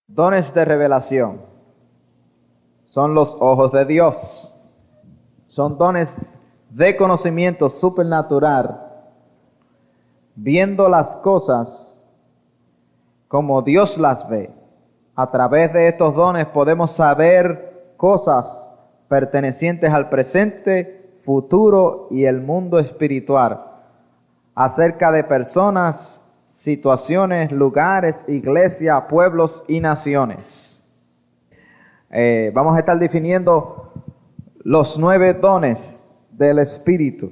Dones de revelación son los ojos de Dios. Son dones de conocimiento supernatural, viendo las cosas como Dios las ve. A través de estos dones podemos saber cosas pertenecientes al presente, futuro y el mundo espiritual, acerca de personas, situaciones, lugares, iglesias, pueblos y naciones. Vamos a estar definiendo los 9 dones del Espíritu.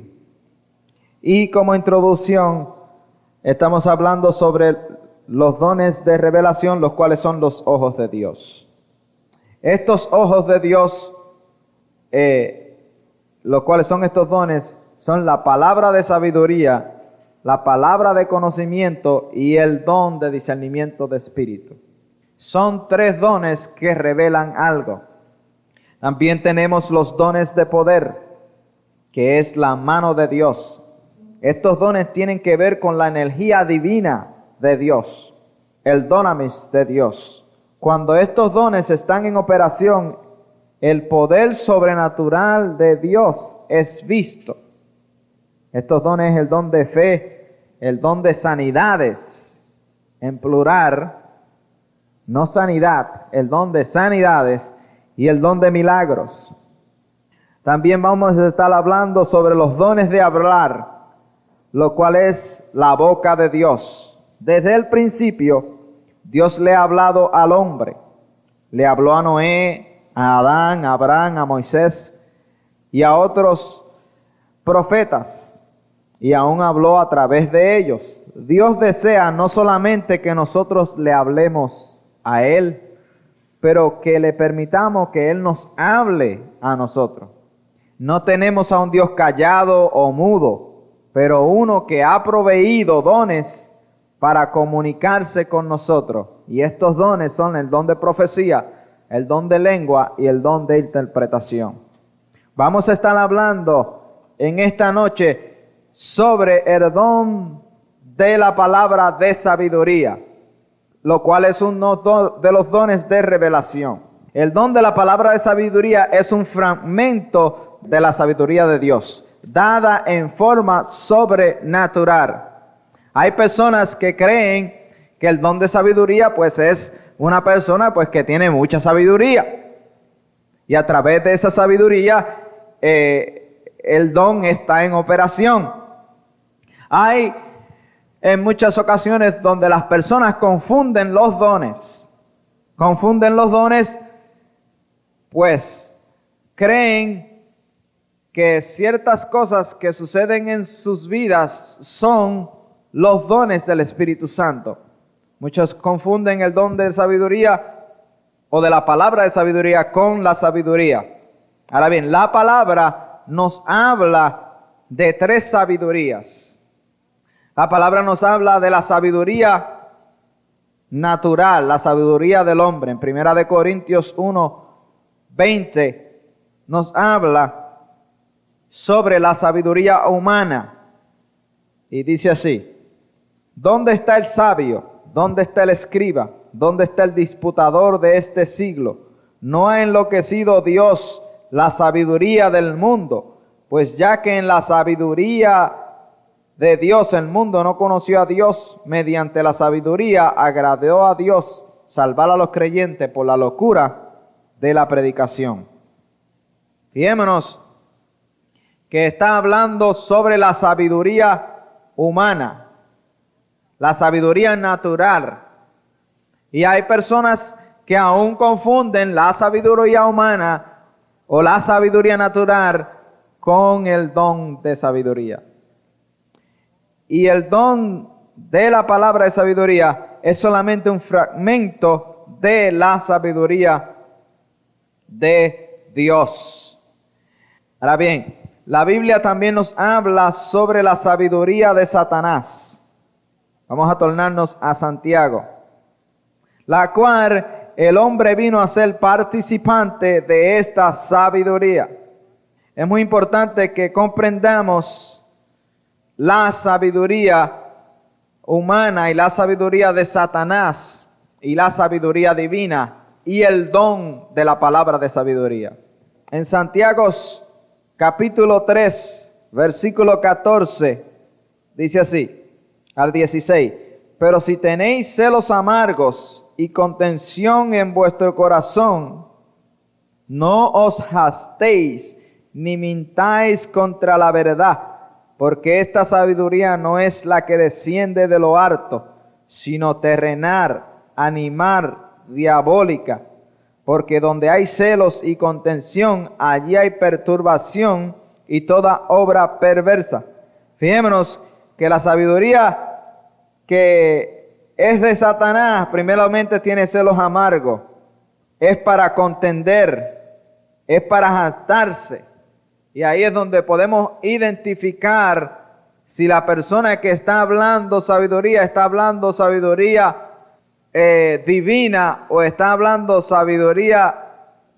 Y como introducción, estamos hablando sobre los dones de revelación, los cuales son los ojos de Dios. Estos ojos de Dios, los cuales son estos dones, son la palabra de sabiduría, la palabra de conocimiento y el don de discernimiento de espíritu. Son 3 dones que revelan algo. También tenemos los dones de poder, que es la mano de Dios. Estos dones tienen que ver con la energía divina de Dios, el dunamis de Dios. Cuando estos dones están en operación, el poder sobrenatural de Dios es visto. Estos dones, el don de fe, el don de sanidades, en plural, no sanidad, el don de sanidades y el don de milagros. También vamos a estar hablando sobre los dones de hablar, lo cual es la boca de Dios. Desde el principio, Dios le ha hablado al hombre. Le habló a Noé, a Adán, a Abraham, a Moisés y a otros profetas. Y aún habló a través de ellos. Dios desea no solamente que nosotros le hablemos a Él, pero que le permitamos que Él nos hable a nosotros. No tenemos a un Dios callado o mudo, pero uno que ha proveído dones para comunicarse con nosotros. Y estos dones son el don de profecía, el don de lengua y el don de interpretación. Vamos a estar hablando en esta noche sobre el don de la palabra de sabiduría, lo cual es uno de los dones de revelación. El don de la palabra de sabiduría es un fragmento de la sabiduría de Dios, dada en forma sobrenatural. Hay personas que creen que el don de sabiduría pues es una persona pues que tiene mucha sabiduría, y a través de esa sabiduría el don está en operación. Hay en muchas ocasiones donde las personas confunden los dones. Confunden los dones, pues creen que ciertas cosas que suceden en sus vidas son los dones del Espíritu Santo. Muchos confunden el don de sabiduría o de la palabra de sabiduría con la sabiduría. Ahora bien, la palabra nos habla de 3 sabidurías. La palabra nos habla de la sabiduría natural, la sabiduría del hombre. En 1 Corintios 1:20 nos habla sobre la sabiduría humana. Y dice así: ¿dónde está el sabio? ¿Dónde está el escriba? ¿Dónde está el disputador de este siglo? ¿No ha enloquecido Dios la sabiduría del mundo? Pues ya que en la sabiduría de Dios el mundo no conoció a Dios, mediante la sabiduría agradó a Dios salvar a los creyentes por la locura de la predicación. Fijémonos que está hablando sobre la sabiduría humana, la sabiduría natural. Y hay personas que aún confunden la sabiduría humana o la sabiduría natural con el don de sabiduría. Y el don de la palabra de sabiduría es solamente un fragmento de la sabiduría de Dios. Ahora bien, la Biblia también nos habla sobre la sabiduría de Satanás. Vamos a tornarnos a Santiago, la cual el hombre vino a ser participante de esta sabiduría. Es muy importante que comprendamos la sabiduría humana y la sabiduría de Satanás, y la sabiduría divina y el don de la palabra de sabiduría. En Santiago capítulo 3, versículo 14, dice así, al 16, pero si tenéis celos amargos y contención en vuestro corazón, no os hastéis ni mintáis contra la verdad, porque esta sabiduría no es la que desciende de lo alto, sino terrenal, animal, diabólica. Porque donde hay celos y contención, allí hay perturbación y toda obra perversa. Fijémonos que la sabiduría que es de Satanás, primeramente tiene celos amargos, es para contender, es para jactarse. Y ahí es donde podemos identificar si la persona que está hablando sabiduría divina o está hablando sabiduría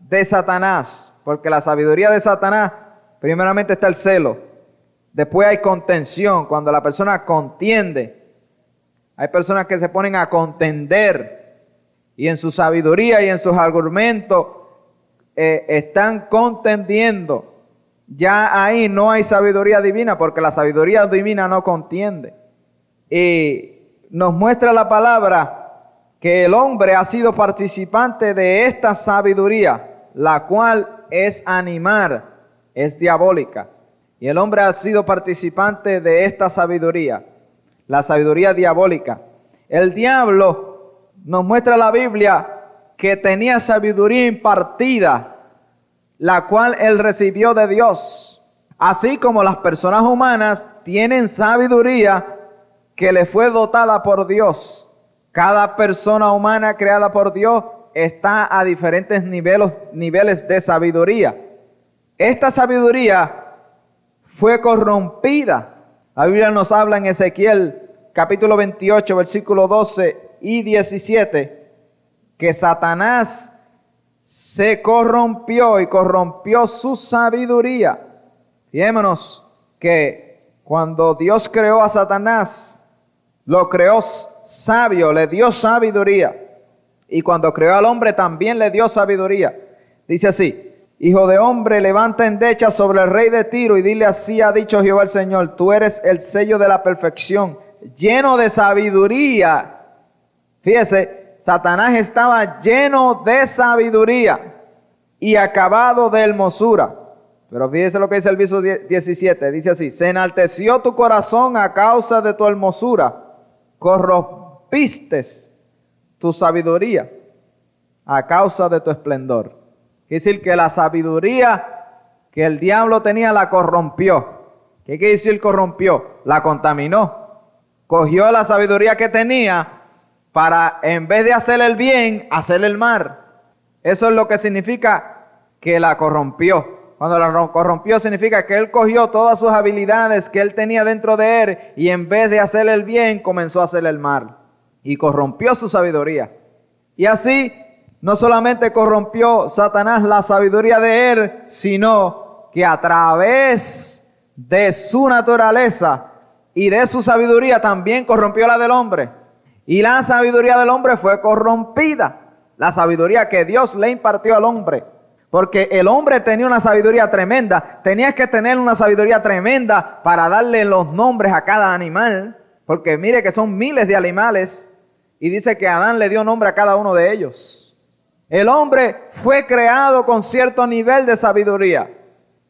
de Satanás. Porque la sabiduría de Satanás, primeramente está el celo. Después hay contención, cuando la persona contiende. Hay personas que se ponen a contender y en su sabiduría y en sus argumentos están contendiendo. Ya ahí no hay sabiduría divina, porque la sabiduría divina no contiende. Y nos muestra la palabra que el hombre ha sido participante de esta sabiduría, la cual es animal, es diabólica. Y el hombre ha sido participante de esta sabiduría, la sabiduría diabólica. El diablo, nos muestra la Biblia, que tenía sabiduría impartida, la cual él recibió de Dios. Así como las personas humanas tienen sabiduría que le fue dotada por Dios. Cada persona humana creada por Dios está a diferentes niveles de sabiduría. Esta sabiduría fue corrompida. La Biblia nos habla en Ezequiel capítulo 28, versículo 12 y 17, que Satanás se corrompió y corrompió su sabiduría. Fijémonos que cuando Dios creó a Satanás, lo creó sabio, le dio sabiduría. Y cuando creó al hombre también le dio sabiduría. Dice así: hijo de hombre, levanta endecha sobre el rey de Tiro y dile: así ha dicho Jehová el Señor, tú eres el sello de la perfección, lleno de sabiduría. Fíjese, Satanás estaba lleno de sabiduría y acabado de hermosura. Pero fíjese lo que dice el verso 17, dice así: se enalteció tu corazón a causa de tu hermosura, corrompiste tu sabiduría a causa de tu esplendor. Quiere decir que la sabiduría que el diablo tenía la corrompió. ¿Qué quiere decir corrompió? La contaminó. Cogió la sabiduría que tenía para, en vez de hacer el bien, hacer el mal. Eso es lo que significa que la corrompió. Cuando la corrompió significa que él cogió todas sus habilidades que él tenía dentro de él y en vez de hacer el bien, comenzó a hacer el mal. Y corrompió su sabiduría. Y así, no solamente corrompió Satanás la sabiduría de él, sino que a través de su naturaleza y de su sabiduría también corrompió la del hombre. Y la sabiduría del hombre fue corrompida. La sabiduría que Dios le impartió al hombre. Porque el hombre tenía una sabiduría tremenda. Tenía que tener una sabiduría tremenda para darle los nombres a cada animal. Porque mire que son miles de animales. Y dice que Adán le dio nombre a cada uno de ellos. El hombre fue creado con cierto nivel de sabiduría.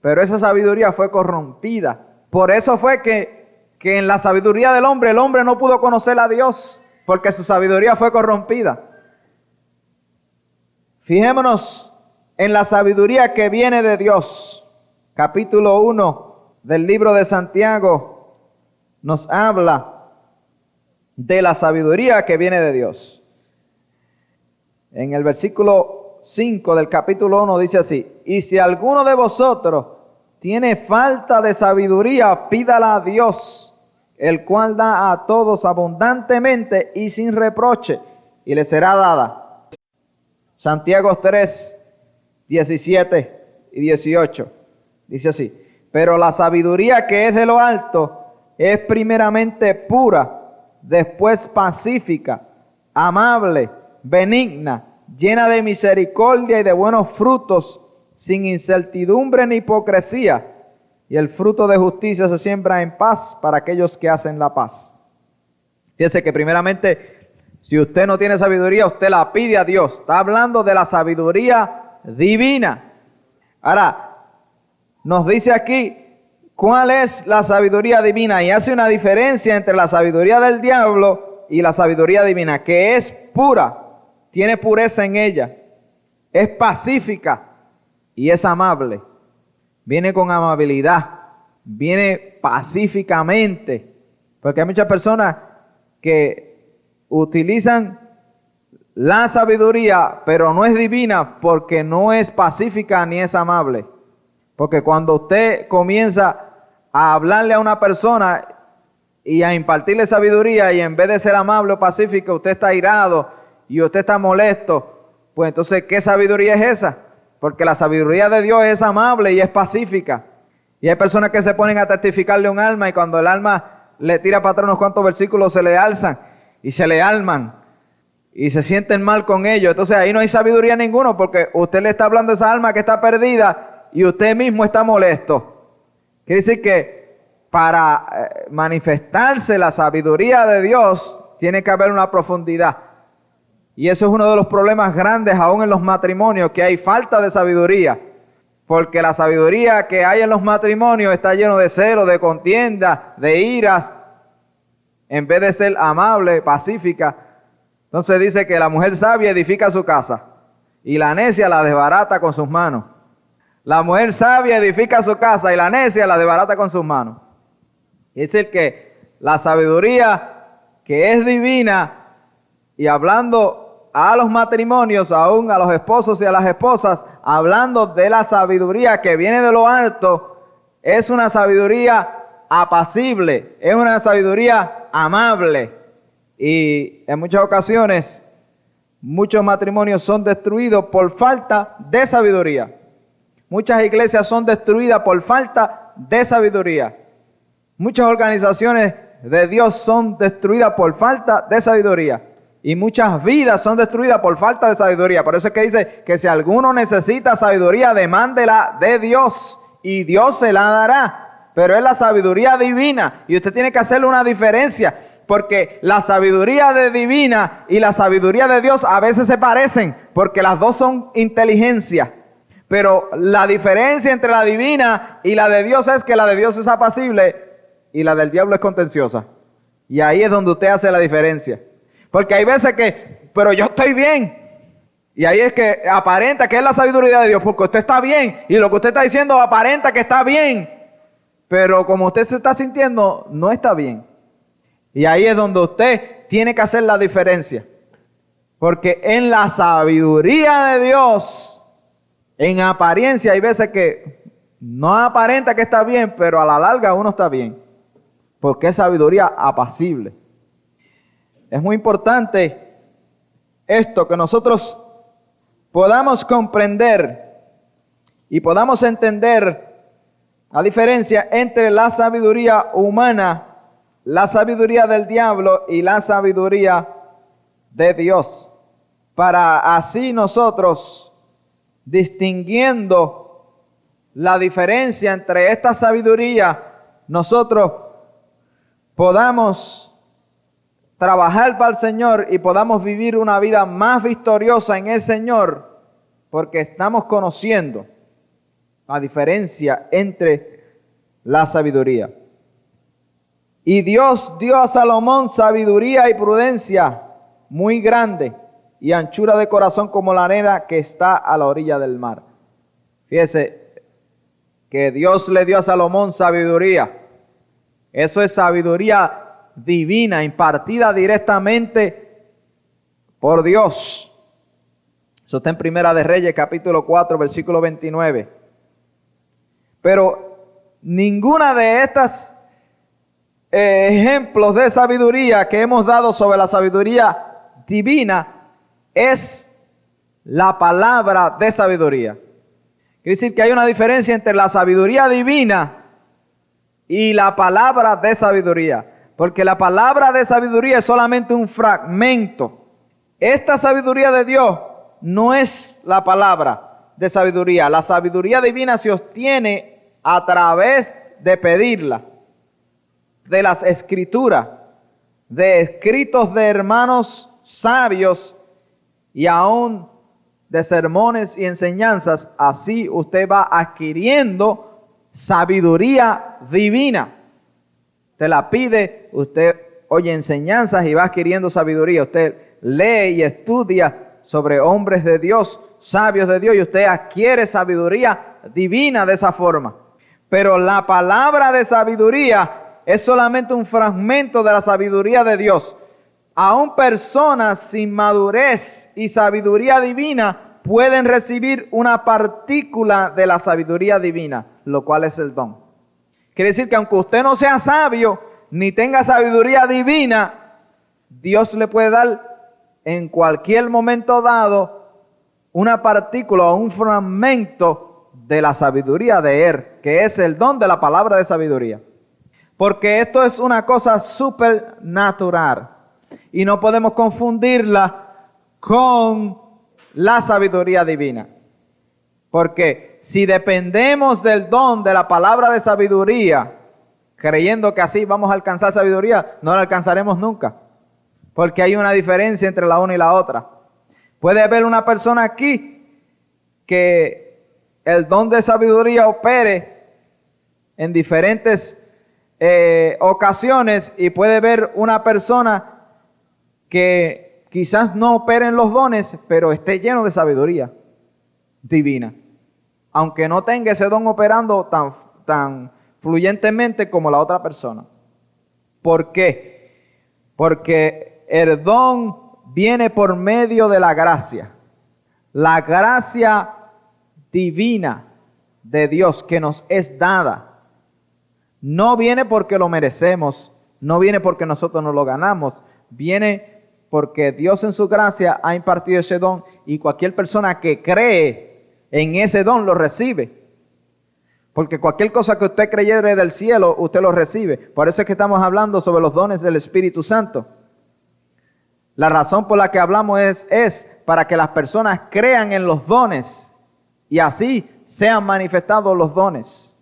Pero esa sabiduría fue corrompida. Por eso fue que en la sabiduría del hombre, el hombre no pudo conocer a Dios. Porque su sabiduría fue corrompida. Fijémonos en la sabiduría que viene de Dios. Capítulo 1 del libro de Santiago nos habla de la sabiduría que viene de Dios. En el versículo 5 del capítulo 1 dice así: y si alguno de vosotros tiene falta de sabiduría, pídala a Dios, el cual da a todos abundantemente y sin reproche, y le será dada. Santiago 3, 17 y 18. Dice así: pero la sabiduría que es de lo alto es primeramente pura, después pacífica, amable, benigna, llena de misericordia y de buenos frutos, sin incertidumbre ni hipocresía, y el fruto de justicia se siembra en paz para aquellos que hacen la paz. Fíjese que primeramente, si usted no tiene sabiduría, usted la pide a Dios. Está hablando de la sabiduría divina. Ahora, nos dice aquí cuál es la sabiduría divina y hace una diferencia entre la sabiduría del diablo y la sabiduría divina, que es pura, tiene pureza en ella, es pacífica y es amable. Viene con amabilidad, viene pacíficamente, porque hay muchas personas que utilizan la sabiduría, pero no es divina porque no es pacífica ni es amable. Porque cuando usted comienza a hablarle a una persona y a impartirle sabiduría, y en vez de ser amable o pacífico, usted está irado y usted está molesto, pues entonces, ¿qué sabiduría es esa? Porque la sabiduría de Dios es amable y es pacífica. Y hay personas que se ponen a testificarle un alma, y cuando el alma le tira para atrás unos cuantos versículos, se le alzan y se le alman y se sienten mal con ellos. Entonces ahí no hay sabiduría ninguno, porque usted le está hablando a esa alma que está perdida y usted mismo está molesto. Quiere decir que para manifestarse la sabiduría de Dios tiene que haber una profundidad. Y eso es uno de los problemas grandes aún en los matrimonios, que hay falta de sabiduría. Porque la sabiduría que hay en los matrimonios está lleno de celo, de contienda, de iras, en vez de ser amable, pacífica. Entonces dice que la mujer sabia edifica su casa y la necia la desbarata con sus manos. La mujer sabia edifica su casa y la necia la desbarata con sus manos. Es decir que la sabiduría que es divina, y hablando a los matrimonios, aún a los esposos y a las esposas, hablando de la sabiduría que viene de lo alto, es una sabiduría apacible, es una sabiduría amable. Y en muchas ocasiones, muchos matrimonios son destruidos por falta de sabiduría. Muchas iglesias son destruidas por falta de sabiduría. Muchas organizaciones de Dios son destruidas por falta de sabiduría. Y muchas vidas son destruidas por falta de sabiduría. Por eso es que dice que si alguno necesita sabiduría, demándela de Dios y Dios se la dará. Pero es la sabiduría divina y usted tiene que hacerle una diferencia, porque la sabiduría divina y la sabiduría de Dios a veces se parecen, porque las dos son inteligencia. Pero la diferencia entre la divina y la de Dios es que la de Dios es apacible y la del diablo es contenciosa. Y ahí es donde usted hace la diferencia. Porque hay veces que, pero yo estoy bien. Y ahí es que aparenta que es la sabiduría de Dios, porque usted está bien. Y lo que usted está diciendo aparenta que está bien. Pero como usted se está sintiendo, no está bien. Y ahí es donde usted tiene que hacer la diferencia. Porque en la sabiduría de Dios, en apariencia, hay veces que no aparenta que está bien, pero a la larga uno está bien. Porque es sabiduría apacible. Es muy importante esto, que nosotros podamos comprender y podamos entender la diferencia entre la sabiduría humana, la sabiduría del diablo y la sabiduría de Dios. Para así nosotros, distinguiendo la diferencia entre esta sabiduría, nosotros podamos trabajar para el Señor y podamos vivir una vida más victoriosa en el Señor, porque estamos conociendo la diferencia entre la sabiduría. Y Dios dio a Salomón sabiduría y prudencia muy grande y anchura de corazón como la arena que está a la orilla del mar. Fíjese que Dios le dio a Salomón sabiduría. Eso es sabiduría divina, impartida directamente por Dios. Eso está en Primera de Reyes, capítulo 4, versículo 29. Pero ninguna de estas ejemplos de sabiduría que hemos dado sobre la sabiduría divina es la palabra de sabiduría. Quiere decir que hay una diferencia entre la sabiduría divina y la palabra de sabiduría. Porque la palabra de sabiduría es solamente un fragmento Esta sabiduría de Dios no es la palabra de sabiduría. La sabiduría divina se obtiene a través de pedirla, de las escrituras, de escritos de hermanos sabios y aún de sermones y enseñanzas. Así usted va adquiriendo sabiduría divina. Usted la pide, usted oye enseñanzas y va adquiriendo sabiduría. Usted lee y estudia sobre hombres de Dios, sabios de Dios, y usted adquiere sabiduría divina de esa forma. Pero la palabra de sabiduría es solamente un fragmento de la sabiduría de Dios. Aún personas sin madurez y sabiduría divina pueden recibir una partícula de la sabiduría divina, lo cual es el don. Quiere decir que aunque usted no sea sabio, ni tenga sabiduría divina, Dios le puede dar en cualquier momento dado una partícula o un fragmento de la sabiduría de Él, que es el don de la palabra de sabiduría. Porque esto es una cosa supernatural y no podemos confundirla con la sabiduría divina. Porque si dependemos del don de la palabra de sabiduría, creyendo que así vamos a alcanzar sabiduría, no la alcanzaremos nunca. Porque hay una diferencia entre la una y la otra. Puede haber una persona aquí que el don de sabiduría opere en diferentes ocasiones, y puede haber una persona que quizás no opere en los dones, pero esté lleno de sabiduría divina, aunque no tenga ese don operando tan fluyentemente como la otra persona. ¿Por qué? Porque el don viene por medio de la gracia. La gracia divina de Dios que nos es dada. No viene porque lo merecemos, no viene porque nosotros nos lo ganamos, viene porque Dios en su gracia ha impartido ese don, y cualquier persona que cree en ese don lo recibe. Porque cualquier cosa que usted creyere del cielo, usted lo recibe. Por eso es que estamos hablando sobre los dones del Espíritu Santo. La razón por la que hablamos es para que las personas crean en los dones y así sean manifestados los dones.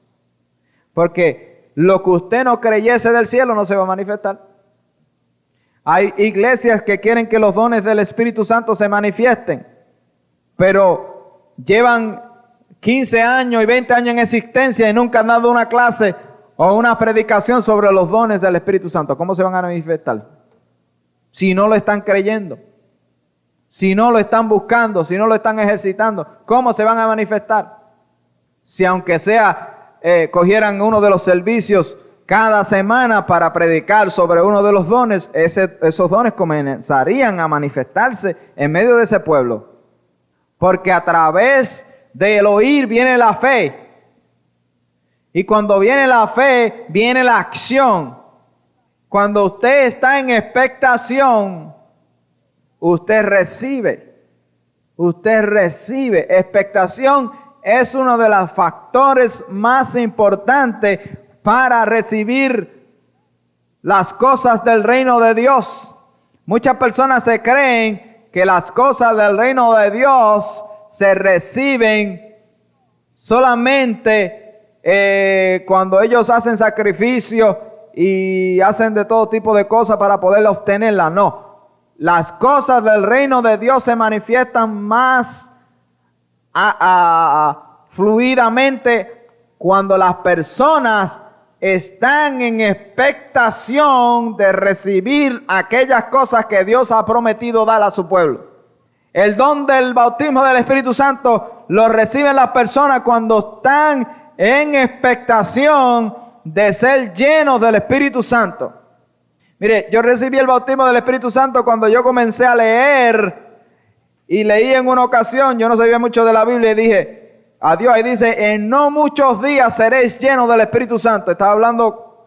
Porque lo que usted no creyese del cielo no se va a manifestar. Hay iglesias que quieren que los dones del Espíritu Santo se manifiesten, pero llevan 15 años y 20 años en existencia y nunca han dado una clase o una predicación sobre los dones del Espíritu Santo. ¿Cómo se van a manifestar? Si no lo están creyendo, si no lo están buscando, si no lo están ejercitando, ¿cómo se van a manifestar? Si aunque sea cogieran uno de los servicios cada semana para predicar sobre uno de los dones, esos dones comenzarían a manifestarse en medio de ese pueblo. Porque a través del oír viene la fe. Y cuando viene la fe, viene la acción. Cuando usted está en expectación, usted recibe. Usted recibe. Expectación es uno de los factores más importantes para recibir las cosas del reino de Dios. Muchas personas se creen que las cosas del reino de Dios se reciben solamente cuando ellos hacen sacrificio y hacen de todo tipo de cosas para poder obtenerlas. No, las cosas del reino de Dios se manifiestan más fluidamente cuando las personas están en expectación de recibir aquellas cosas que Dios ha prometido dar a su pueblo. El don del bautismo del Espíritu Santo lo reciben las personas cuando están en expectación de ser llenos del Espíritu Santo. Mire, yo recibí el bautismo del Espíritu Santo cuando yo comencé a leer, y leí en una ocasión, yo no sabía mucho de la Biblia, y dije, adiós, ahí dice, en no muchos días seréis llenos del Espíritu Santo. Estaba hablando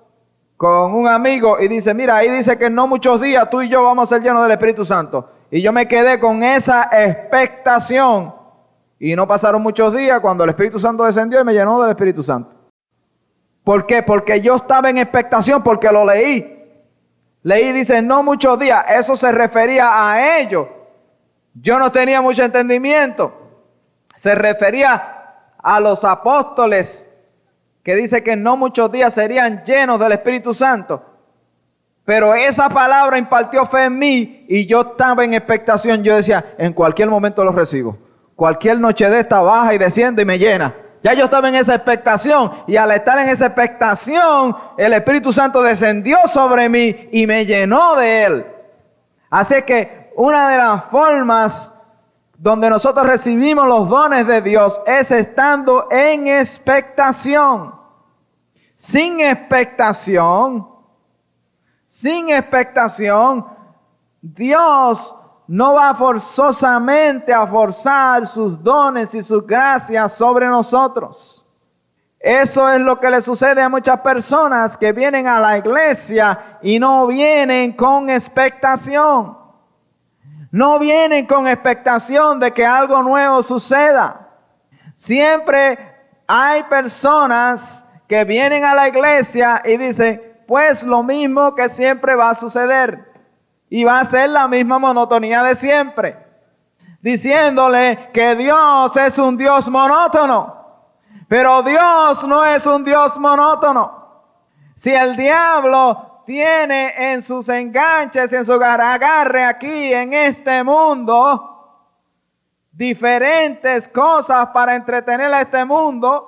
con un amigo y dice, mira, ahí dice que en no muchos días tú y yo vamos a ser llenos del Espíritu Santo. Y yo me quedé con esa expectación. Y no pasaron muchos días cuando el Espíritu Santo descendió y me llenó del Espíritu Santo. ¿Por qué? Porque yo estaba en expectación, porque lo leí. Leí, dice, no muchos días. Eso se refería a ellos. Yo no tenía mucho entendimiento. Se refería a los apóstoles, que dice que en no muchos días serían llenos del Espíritu Santo. Pero esa palabra impartió fe en mí y yo estaba en expectación. Yo decía, en cualquier momento lo recibo. Cualquier noche de esta baja y desciende y me llena. Ya yo estaba en esa expectación y al estar en esa expectación, el Espíritu Santo descendió sobre mí y me llenó de él. Así que una de las formas donde nosotros recibimos los dones de Dios es estando en expectación. Sin expectación, Dios no va forzosamente a forzar sus dones y sus gracias sobre nosotros. Eso es lo que le sucede a muchas personas que vienen a la iglesia y no vienen con expectación. No vienen con expectación de que algo nuevo suceda. Siempre hay personas que vienen a la iglesia y dicen, pues lo mismo que siempre va a suceder. Y va a ser la misma monotonía de siempre. Diciéndole que Dios es un Dios monótono. Pero Dios no es un Dios monótono. Si el diablo tiene en sus enganches, en su agarre aquí en este mundo, diferentes cosas para entretener a este mundo,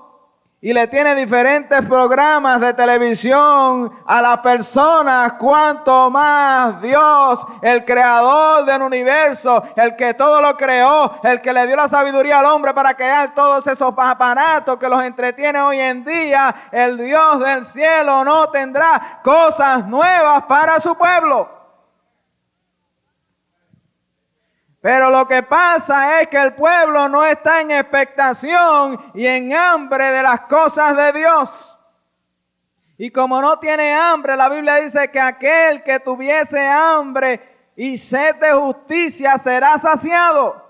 y le tiene diferentes programas de televisión a las personas, cuanto más Dios, el creador del universo, el que todo lo creó, el que le dio la sabiduría al hombre para crear todos esos aparatos que los entretiene hoy en día, el Dios del cielo no tendrá cosas nuevas para su pueblo. Pero lo que pasa es que el pueblo no está en expectación y en hambre de las cosas de Dios. Y como no tiene hambre, la Biblia dice que aquel que tuviese hambre y sed de justicia será saciado.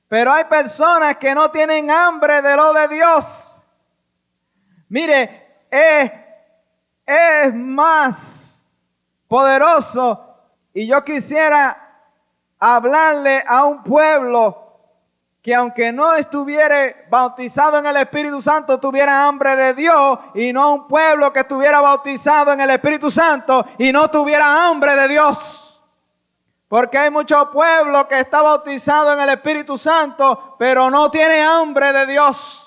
Pero hay personas que no tienen hambre de lo de Dios. Mire, es más poderoso, y yo quisiera hablarle a un pueblo que aunque no estuviera bautizado en el Espíritu Santo, tuviera hambre de Dios, y no a un pueblo que estuviera bautizado en el Espíritu Santo y no tuviera hambre de Dios. Porque hay mucho pueblo que está bautizado en el Espíritu Santo, pero no tiene hambre de Dios.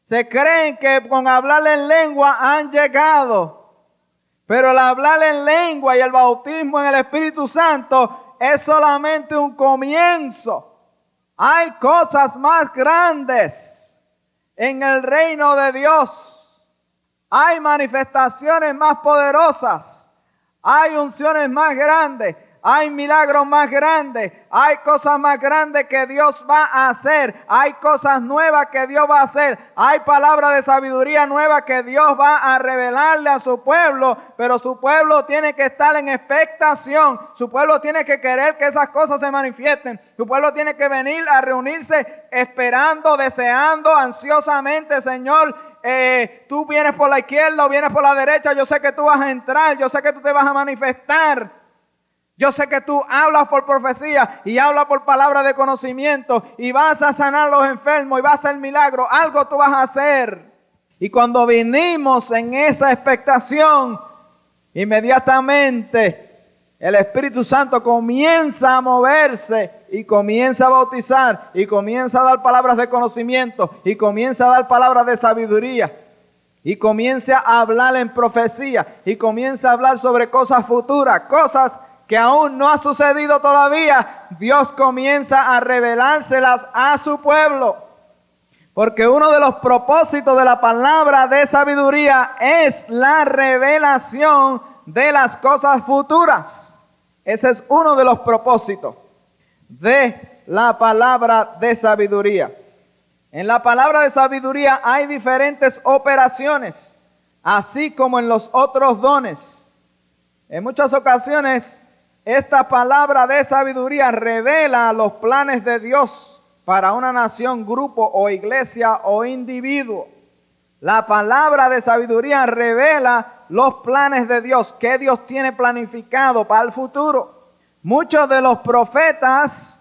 Se creen que con hablarle en lengua han llegado, pero el hablar en lengua y el bautismo en el Espíritu Santo es solamente un comienzo. Hay cosas más grandes en el reino de Dios. Hay manifestaciones más poderosas. Hay unciones más grandes. Hay milagros más grandes. Hay cosas más grandes que Dios va a hacer. Hay cosas nuevas que Dios va a hacer. Hay palabras de sabiduría nueva que Dios va a revelarle a su pueblo. Pero su pueblo tiene que estar en expectación. Su pueblo tiene que querer que esas cosas se manifiesten. Su pueblo tiene que venir a reunirse esperando, deseando, ansiosamente, Señor. Tú vienes por la izquierda o vienes por la derecha. Yo sé que tú vas a entrar. Yo sé que tú te vas a manifestar. Yo sé que tú hablas por profecía y hablas por palabra de conocimiento y vas a sanar a los enfermos y vas a hacer milagros. Algo tú vas a hacer. Y cuando vinimos en esa expectación, inmediatamente el Espíritu Santo comienza a moverse y comienza a bautizar y comienza a dar palabras de conocimiento y comienza a dar palabras de sabiduría. Y comienza a hablar en profecía y comienza a hablar sobre cosas futuras, cosas que aún no ha sucedido todavía. Dios comienza a revelárselas a su pueblo. Porque uno de los propósitos de la palabra de sabiduría es la revelación de las cosas futuras. Ese es uno de los propósitos de la palabra de sabiduría. En la palabra de sabiduría hay diferentes operaciones, así como en los otros dones. En muchas ocasiones, esta palabra de sabiduría revela los planes de Dios para una nación, grupo o iglesia o individuo. La palabra de sabiduría revela los planes de Dios, que Dios tiene planificado para el futuro. Muchos de los profetas,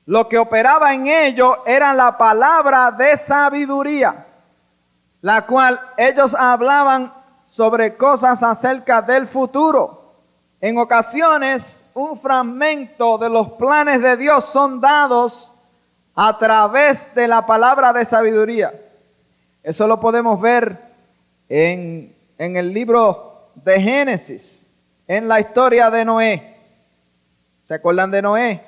lo que operaba en ellos era la palabra de sabiduría, la cual ellos hablaban sobre cosas acerca del futuro. En ocasiones, un fragmento de los planes de Dios son dados a través de la palabra de sabiduría. Eso lo podemos ver en el libro de Génesis, en la historia de Noé. ¿Se acuerdan de Noé?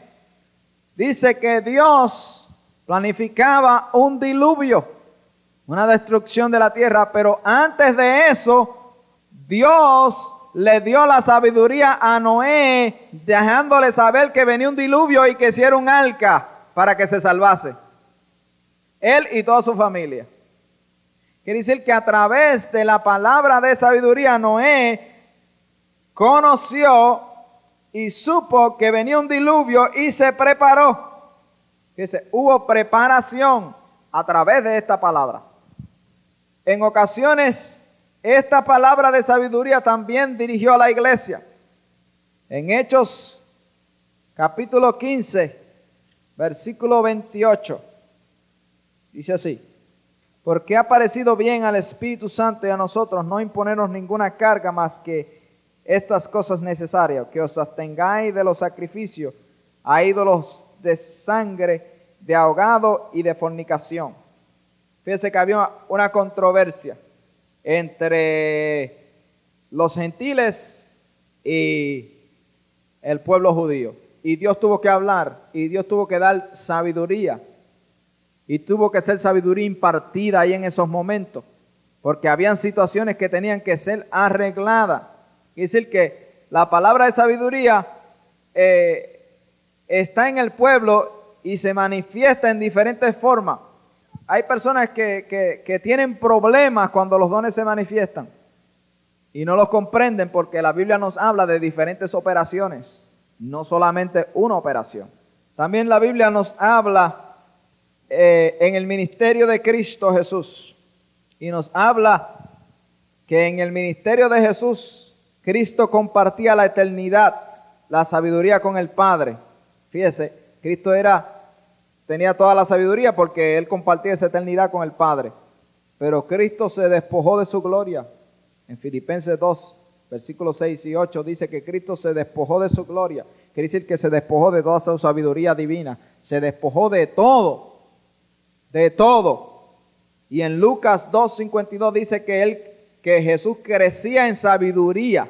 Dice que Dios planificaba un diluvio, una destrucción de la tierra, pero antes de eso, Dios le dio la sabiduría a Noé, dejándole saber que venía un diluvio y que hiciera un arca para que se salvase, él y toda su familia. Quiere decir que a través de la palabra de sabiduría, Noé conoció y supo que venía un diluvio y se preparó. Dice, hubo preparación a través de esta palabra. En ocasiones, esta palabra de sabiduría también dirigió a la iglesia. En Hechos, capítulo 15, versículo 28, dice así: porque ha parecido bien al Espíritu Santo y a nosotros no imponernos ninguna carga más que estas cosas necesarias, que os abstengáis de los sacrificios a ídolos de sangre, de ahogado y de fornicación. Fíjense que había una controversia entre los gentiles y el pueblo judío. Y Dios tuvo que hablar, y Dios tuvo que dar sabiduría. Y tuvo que ser sabiduría impartida ahí en esos momentos, porque habían situaciones que tenían que ser arregladas. Es decir, que la palabra de sabiduría está en el pueblo y se manifiesta en diferentes formas. Hay personas que tienen problemas cuando los dones se manifiestan y no los comprenden, porque la Biblia nos habla de diferentes operaciones, no solamente una operación. También la Biblia nos habla en el ministerio de Cristo Jesús, y nos habla que en el ministerio de Jesús, Cristo compartía la eternidad, la sabiduría con el Padre. Fíjese, Cristo tenía toda la sabiduría porque Él compartía esa eternidad con el Padre. Pero Cristo se despojó de su gloria. En Filipenses 2, versículos 6 y 8 dice que Cristo se despojó de su gloria. Quiere decir que se despojó de toda su sabiduría divina. Se despojó de todo. De todo. Y en Lucas 2:52 dice que Jesús crecía en sabiduría.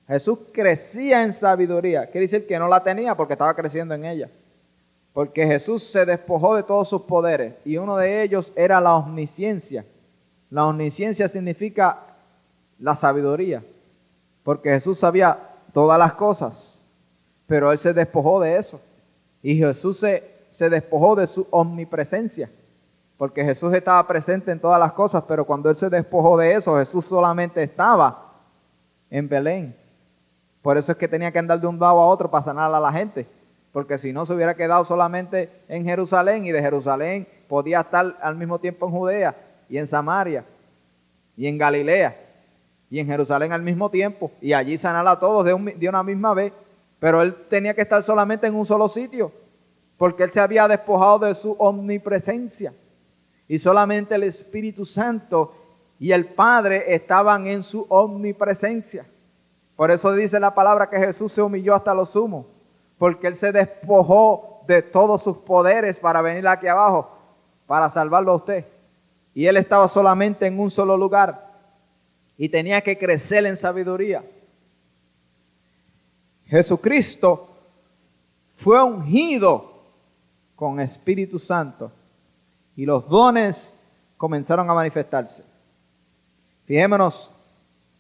Jesús crecía en sabiduría. Quiere decir que no la tenía porque estaba creciendo en ella. Porque Jesús se despojó de todos sus poderes. Y uno de ellos era la omnisciencia. La omnisciencia significa la sabiduría. Porque Jesús sabía todas las cosas. Pero Él se despojó de eso. Y Jesús se despojó de su omnipresencia, porque Jesús estaba presente en todas las cosas, pero cuando Él se despojó de eso, Jesús solamente estaba en Belén. Por eso es que tenía que andar de un lado a otro para sanar a la gente, porque si no se hubiera quedado solamente en Jerusalén, y de Jerusalén podía estar al mismo tiempo en Judea, y en Samaria, y en Galilea, y en Jerusalén al mismo tiempo, y allí sanar a todos de una misma vez, pero Él tenía que estar solamente en un solo sitio, porque Él se había despojado de su omnipresencia. Y solamente el Espíritu Santo y el Padre estaban en su omnipresencia. Por eso dice la palabra que Jesús se humilló hasta lo sumo, porque Él se despojó de todos sus poderes para venir aquí abajo, para salvarlo a usted. Y Él estaba solamente en un solo lugar y tenía que crecer en sabiduría. Jesucristo fue ungido con Espíritu Santo y los dones comenzaron a manifestarse. Fijémonos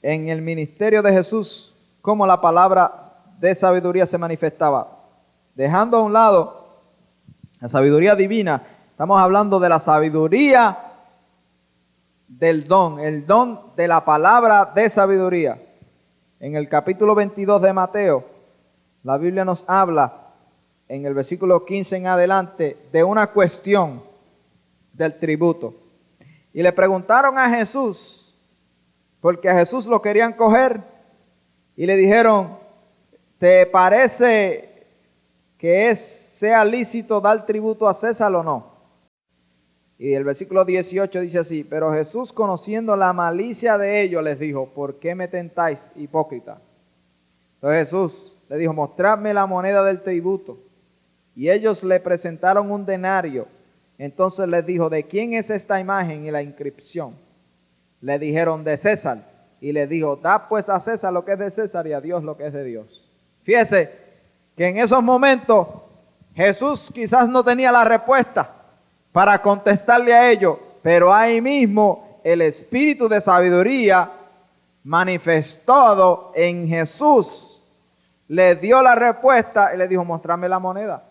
en el ministerio de Jesús, cómo la palabra de sabiduría se manifestaba. Dejando a un lado la sabiduría divina, estamos hablando de la sabiduría del don, el don de la palabra de sabiduría. En el capítulo 22 de Mateo, la Biblia nos habla en el versículo 15 en adelante de una cuestión del tributo. Y le preguntaron a Jesús, porque a Jesús lo querían coger, y le dijeron, ¿te parece que sea lícito dar tributo a César o no? Y el versículo 18 dice así: pero Jesús, conociendo la malicia de ellos, les dijo: ¿por qué me tentáis, hipócrita? Entonces Jesús le dijo: mostradme la moneda del tributo. Y ellos le presentaron un denario. Entonces les dijo: ¿de quién es esta imagen y la inscripción? Le dijeron: de César. Y le dijo: da pues a César lo que es de César y a Dios lo que es de Dios. Fíjese que en esos momentos Jesús quizás no tenía la respuesta para contestarle a ellos, pero ahí mismo el espíritu de sabiduría manifestado en Jesús le dio la respuesta y le dijo: mostrame la moneda.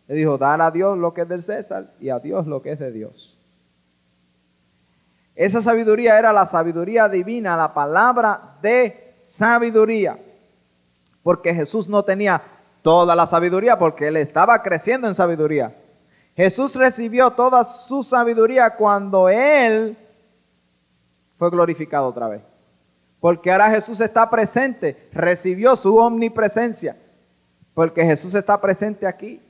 Le dijo: dar a Dios lo que es del César y a Dios lo que es de Dios. Esa sabiduría era la sabiduría divina, la palabra de sabiduría, porque Jesús no tenía toda la sabiduría, porque Él estaba creciendo en sabiduría. Jesús recibió toda su sabiduría cuando Él fue glorificado otra vez. Porque ahora Jesús está presente, recibió su omnipresencia. Porque Jesús está presente aquí.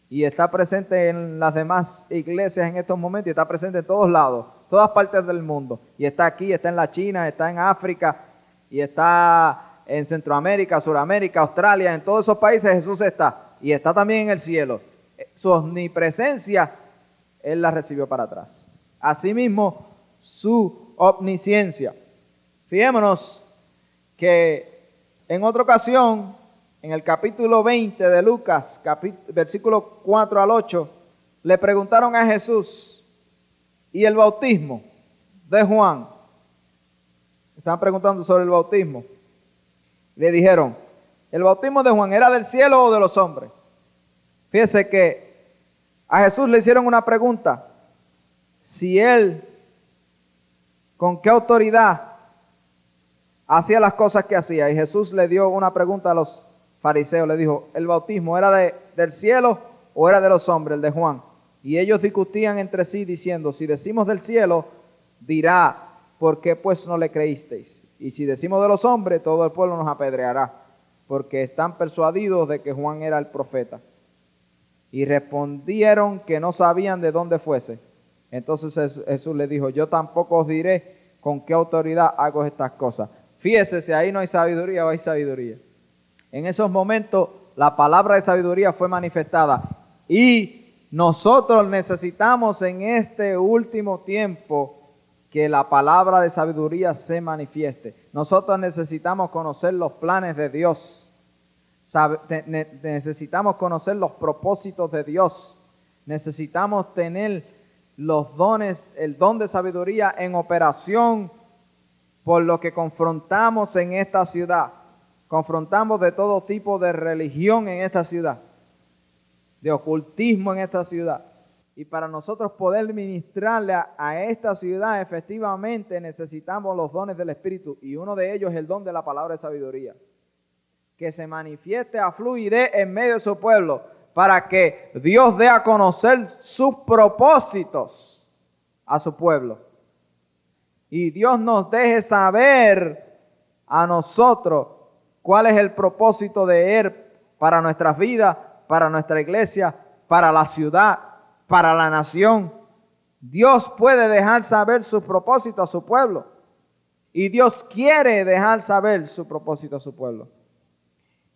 Y está presente en las demás iglesias en estos momentos. Y está presente en todos lados, todas partes del mundo. Y está aquí, está en la China, está en África. Y está en Centroamérica, Suramérica, Australia. En todos esos países Jesús está. Y está también en el cielo. Su omnipresencia, Él la recibió para atrás. Asimismo, su omnisciencia. Fijémonos que en otra ocasión, en el capítulo 20 de Lucas, versículo 4 al 8, le preguntaron a Jesús: ¿y el bautismo de Juan? Estaban preguntando sobre el bautismo. Le dijeron: ¿el bautismo de Juan era del cielo o de los hombres? Fíjese que a Jesús le hicieron una pregunta: si Él, ¿con qué autoridad hacía las cosas que hacía? Y Jesús le dio una pregunta a los fariseos, le dijo: ¿el bautismo era del cielo o era de los hombres, el de Juan? Y ellos discutían entre sí diciendo: si decimos del cielo, dirá: ¿por qué pues no le creísteis? Y si decimos de los hombres, todo el pueblo nos apedreará, porque están persuadidos de que Juan era el profeta. Y respondieron que no sabían de dónde fuese. Entonces Jesús le dijo: yo tampoco os diré con qué autoridad hago estas cosas. Fíjese si ahí no hay sabiduría o hay sabiduría. En esos momentos la palabra de sabiduría fue manifestada. Y nosotros necesitamos en este último tiempo que la palabra de sabiduría se manifieste. Nosotros necesitamos conocer los planes de Dios. Necesitamos conocer los propósitos de Dios. Necesitamos tener los dones, el don de sabiduría en operación, por lo que confrontamos en esta ciudad. Confrontamos de todo tipo de religión en esta ciudad, de ocultismo en esta ciudad. Y para nosotros poder ministrarle a esta ciudad, efectivamente necesitamos los dones del Espíritu, y uno de ellos es el don de la palabra de sabiduría, que se manifieste a fluidez en medio de su pueblo, para que Dios dé a conocer sus propósitos a su pueblo. Y Dios nos deje saber a nosotros cuál es el propósito de Él para nuestras vidas, para nuestra iglesia, para la ciudad, para la nación. Dios puede dejar saber su propósito a su pueblo. Y Dios quiere dejar saber su propósito a su pueblo.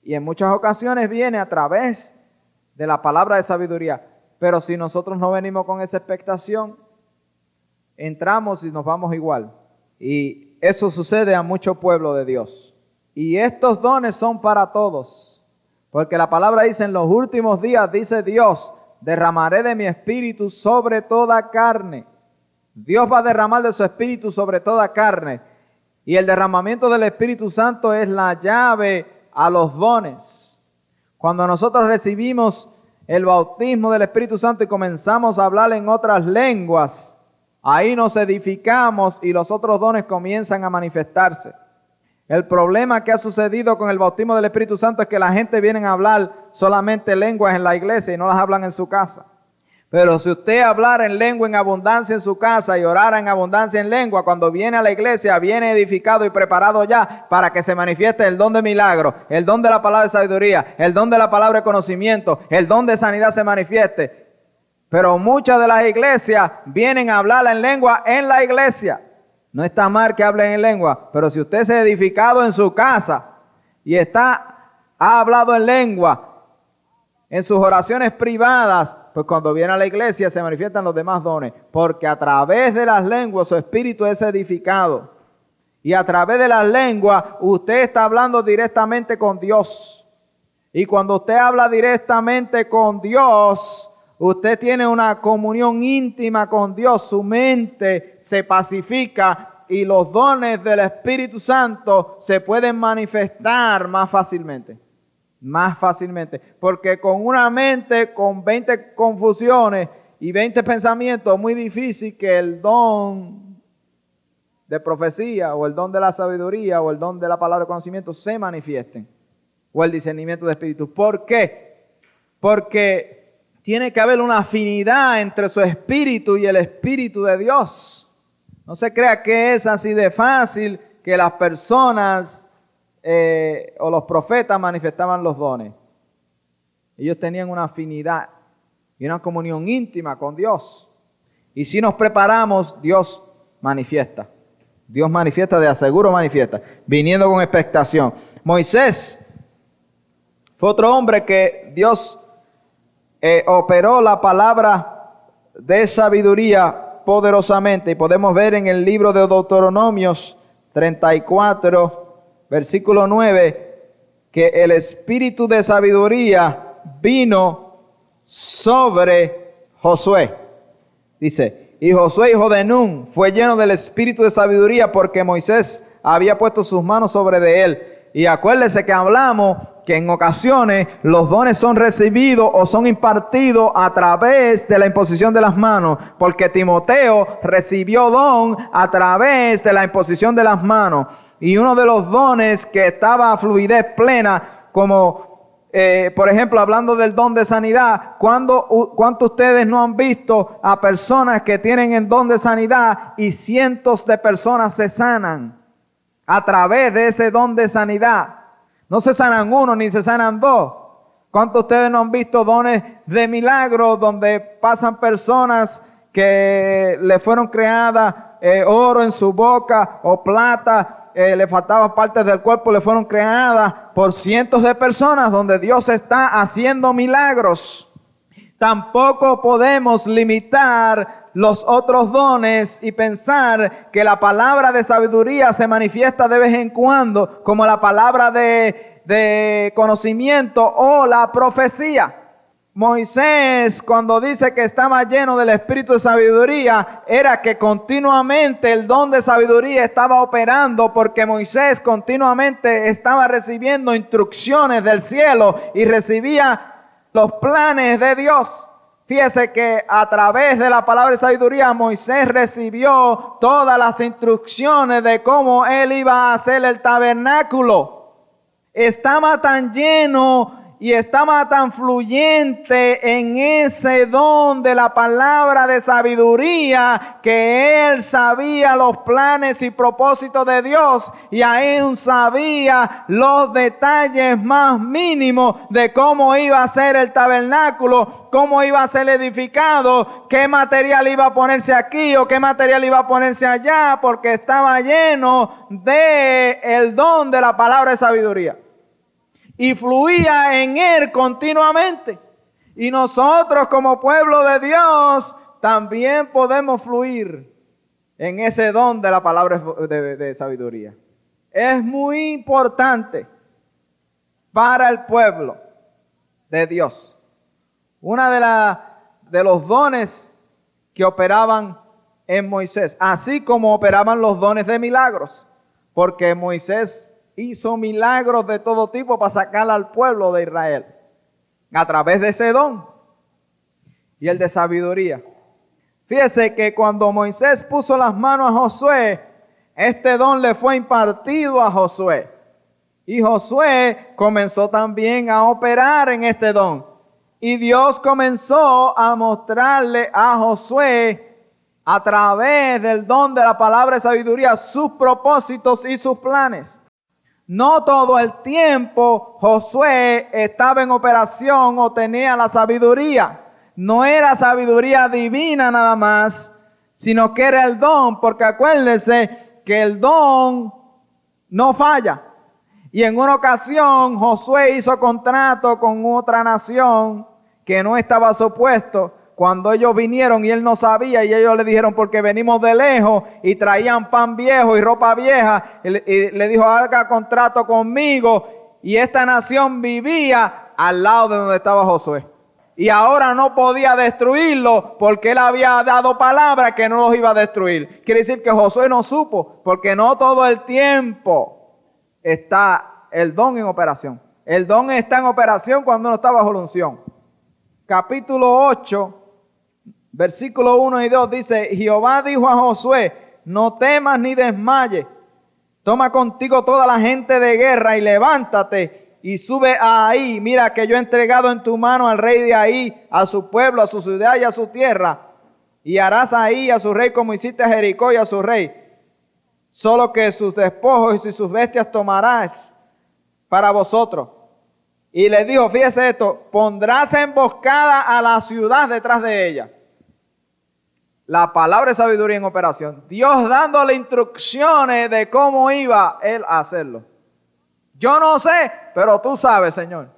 Y en muchas ocasiones viene a través de la palabra de sabiduría. Pero si nosotros no venimos con esa expectación, entramos y nos vamos igual. Y eso sucede a mucho pueblo de Dios. Y estos dones son para todos. Porque la palabra dice: en los últimos días, dice Dios, derramaré de mi espíritu sobre toda carne. Dios va a derramar de su espíritu sobre toda carne. Y el derramamiento del Espíritu Santo es la llave a los dones. Cuando nosotros recibimos el bautismo del Espíritu Santo y comenzamos a hablar en otras lenguas, ahí nos edificamos y los otros dones comienzan a manifestarse. El problema que ha sucedido con el bautismo del Espíritu Santo es que la gente viene a hablar solamente lenguas en la iglesia y no las hablan en su casa. Pero si usted hablara en lengua en abundancia en su casa y orara en abundancia en lengua, cuando viene a la iglesia, viene edificado y preparado ya para que se manifieste el don de milagro, el don de la palabra de sabiduría, el don de la palabra de conocimiento, el don de sanidad se manifieste. Pero muchas de las iglesias vienen a hablar en lengua en la iglesia. No está mal que hablen en lengua, pero si usted se ha edificado en su casa y ha hablado en lengua en sus oraciones privadas, pues cuando viene a la iglesia se manifiestan los demás dones, porque a través de las lenguas su espíritu es edificado. Y a través de las lenguas usted está hablando directamente con Dios. Y cuando usted habla directamente con Dios, usted tiene una comunión íntima con Dios, su mente se pacifica y los dones del Espíritu Santo se pueden manifestar más fácilmente. Más fácilmente, porque con una mente con 20 confusiones y 20 pensamientos, es muy difícil que el don de profecía o el don de la sabiduría o el don de la palabra de conocimiento se manifiesten, o el discernimiento de espíritus. ¿Por qué? Porque tiene que haber una afinidad entre su espíritu y el espíritu de Dios. No se crea que es así de fácil que las personas o los profetas manifestaban los dones. Ellos tenían una afinidad y una comunión íntima con Dios. Y si nos preparamos, Dios manifiesta. Dios manifiesta, de aseguro manifiesta, viniendo con expectación. Moisés fue otro hombre que Dios operó la palabra de sabiduría poderosamente. Y podemos ver en el libro de Deuteronomios 34, versículo 9, que el espíritu de sabiduría vino sobre Josué. Dice, y Josué, hijo de Nun, fue lleno del espíritu de sabiduría porque Moisés había puesto sus manos sobre de él. Y acuérdese que hablamos que en ocasiones los dones son recibidos o son impartidos a través de la imposición de las manos, porque Timoteo recibió don a través de la imposición de las manos. Y uno de los dones que estaba a fluidez plena, como por ejemplo hablando del don de sanidad, ¿cuántos ustedes no han visto a personas que tienen el don de sanidad y cientos de personas se sanan a través de ese don de sanidad? No se sanan uno ni se sanan dos. ¿Cuántos de ustedes no han visto dones de milagros donde pasan personas que le fueron creadas oro en su boca o plata? Le faltaban partes del cuerpo, le fueron creadas por cientos de personas donde Dios está haciendo milagros. Tampoco podemos limitar los otros dones y pensar que la palabra de sabiduría se manifiesta de vez en cuando como la palabra de conocimiento o la profecía. Moisés, cuando dice que estaba lleno del espíritu de sabiduría, era que continuamente el don de sabiduría estaba operando, porque Moisés continuamente estaba recibiendo instrucciones del cielo y recibía los planes de Dios. Fíjese que a través de la palabra de sabiduría Moisés recibió todas las instrucciones de cómo él iba a hacer el tabernáculo. Estaba tan lleno y estaba tan fluyente en ese don de la palabra de sabiduría que él sabía los planes y propósitos de Dios y aún sabía los detalles más mínimos de cómo iba a ser el tabernáculo, cómo iba a ser edificado, qué material iba a ponerse aquí o qué material iba a ponerse allá, porque estaba lleno de el don de la palabra de sabiduría. Y fluía en él continuamente. Y nosotros como pueblo de Dios también podemos fluir en ese don de la palabra de sabiduría. Es muy importante para el pueblo de Dios. Una de los dones que operaban en Moisés, así como operaban los dones de milagros, porque Moisés hizo milagros de todo tipo para sacar al pueblo de Israel a través de ese don y el de sabiduría. Fíjese que cuando Moisés puso las manos a Josué, este don le fue impartido a Josué. Y Josué comenzó también a operar en este don. Y Dios comenzó a mostrarle a Josué, a través del don de la palabra de sabiduría, sus propósitos y sus planes. No todo el tiempo Josué estaba en operación o tenía la sabiduría. No era sabiduría divina nada más, sino que era el don, porque acuérdense que el don no falla. Y en una ocasión Josué hizo contrato con otra nación que no estaba supuesto. Cuando ellos vinieron y él no sabía, y ellos le dijeron, porque venimos de lejos, y traían pan viejo y ropa vieja, y le dijo, haga contrato conmigo, y esta nación vivía al lado de donde estaba Josué. Y ahora no podía destruirlo, porque él había dado palabra que no los iba a destruir. Quiere decir que Josué no supo, porque no todo el tiempo está el don en operación. El don está en operación cuando uno está bajo la unción. Capítulo 8, versículo 1 y 2 dice, Jehová dijo a Josué, no temas ni desmayes, toma contigo toda la gente de guerra y levántate y sube a Ahí. Mira que yo he entregado en tu mano al rey de Ahí, a su pueblo, a su ciudad y a su tierra. Y harás a Ahí a su rey como hiciste a Jericó y a su rey. Solo que sus despojos y sus bestias tomarás para vosotros. Y le dijo, fíjese esto, pondrás emboscada a la ciudad detrás de ella. La palabra de sabiduría en operación. Dios dándole instrucciones de cómo iba él a hacerlo. Yo no sé, pero tú sabes, Señor.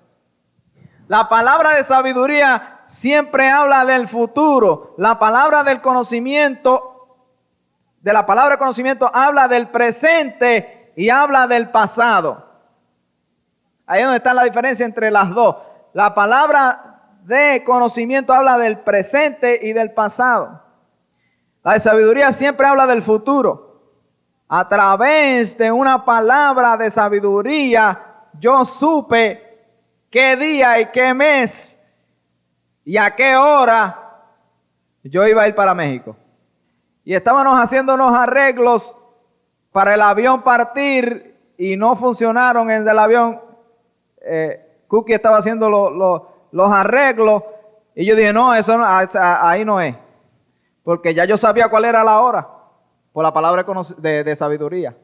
La palabra de sabiduría siempre habla del futuro. La palabra del conocimiento, de la palabra de conocimiento, habla del presente y habla del pasado. Ahí es donde está la diferencia entre las dos. La palabra de conocimiento habla del presente y del pasado. La de sabiduría siempre habla del futuro. A través de una palabra de sabiduría, yo supe qué día y qué mes y a qué hora yo iba a ir para México. Y estábamos haciendo unos arreglos para el avión partir y no funcionaron en el avión. Cookie estaba haciendo los arreglos y yo dije, no, eso no, ahí no es. Porque ya yo sabía cuál era la hora, por la palabra de sabiduría.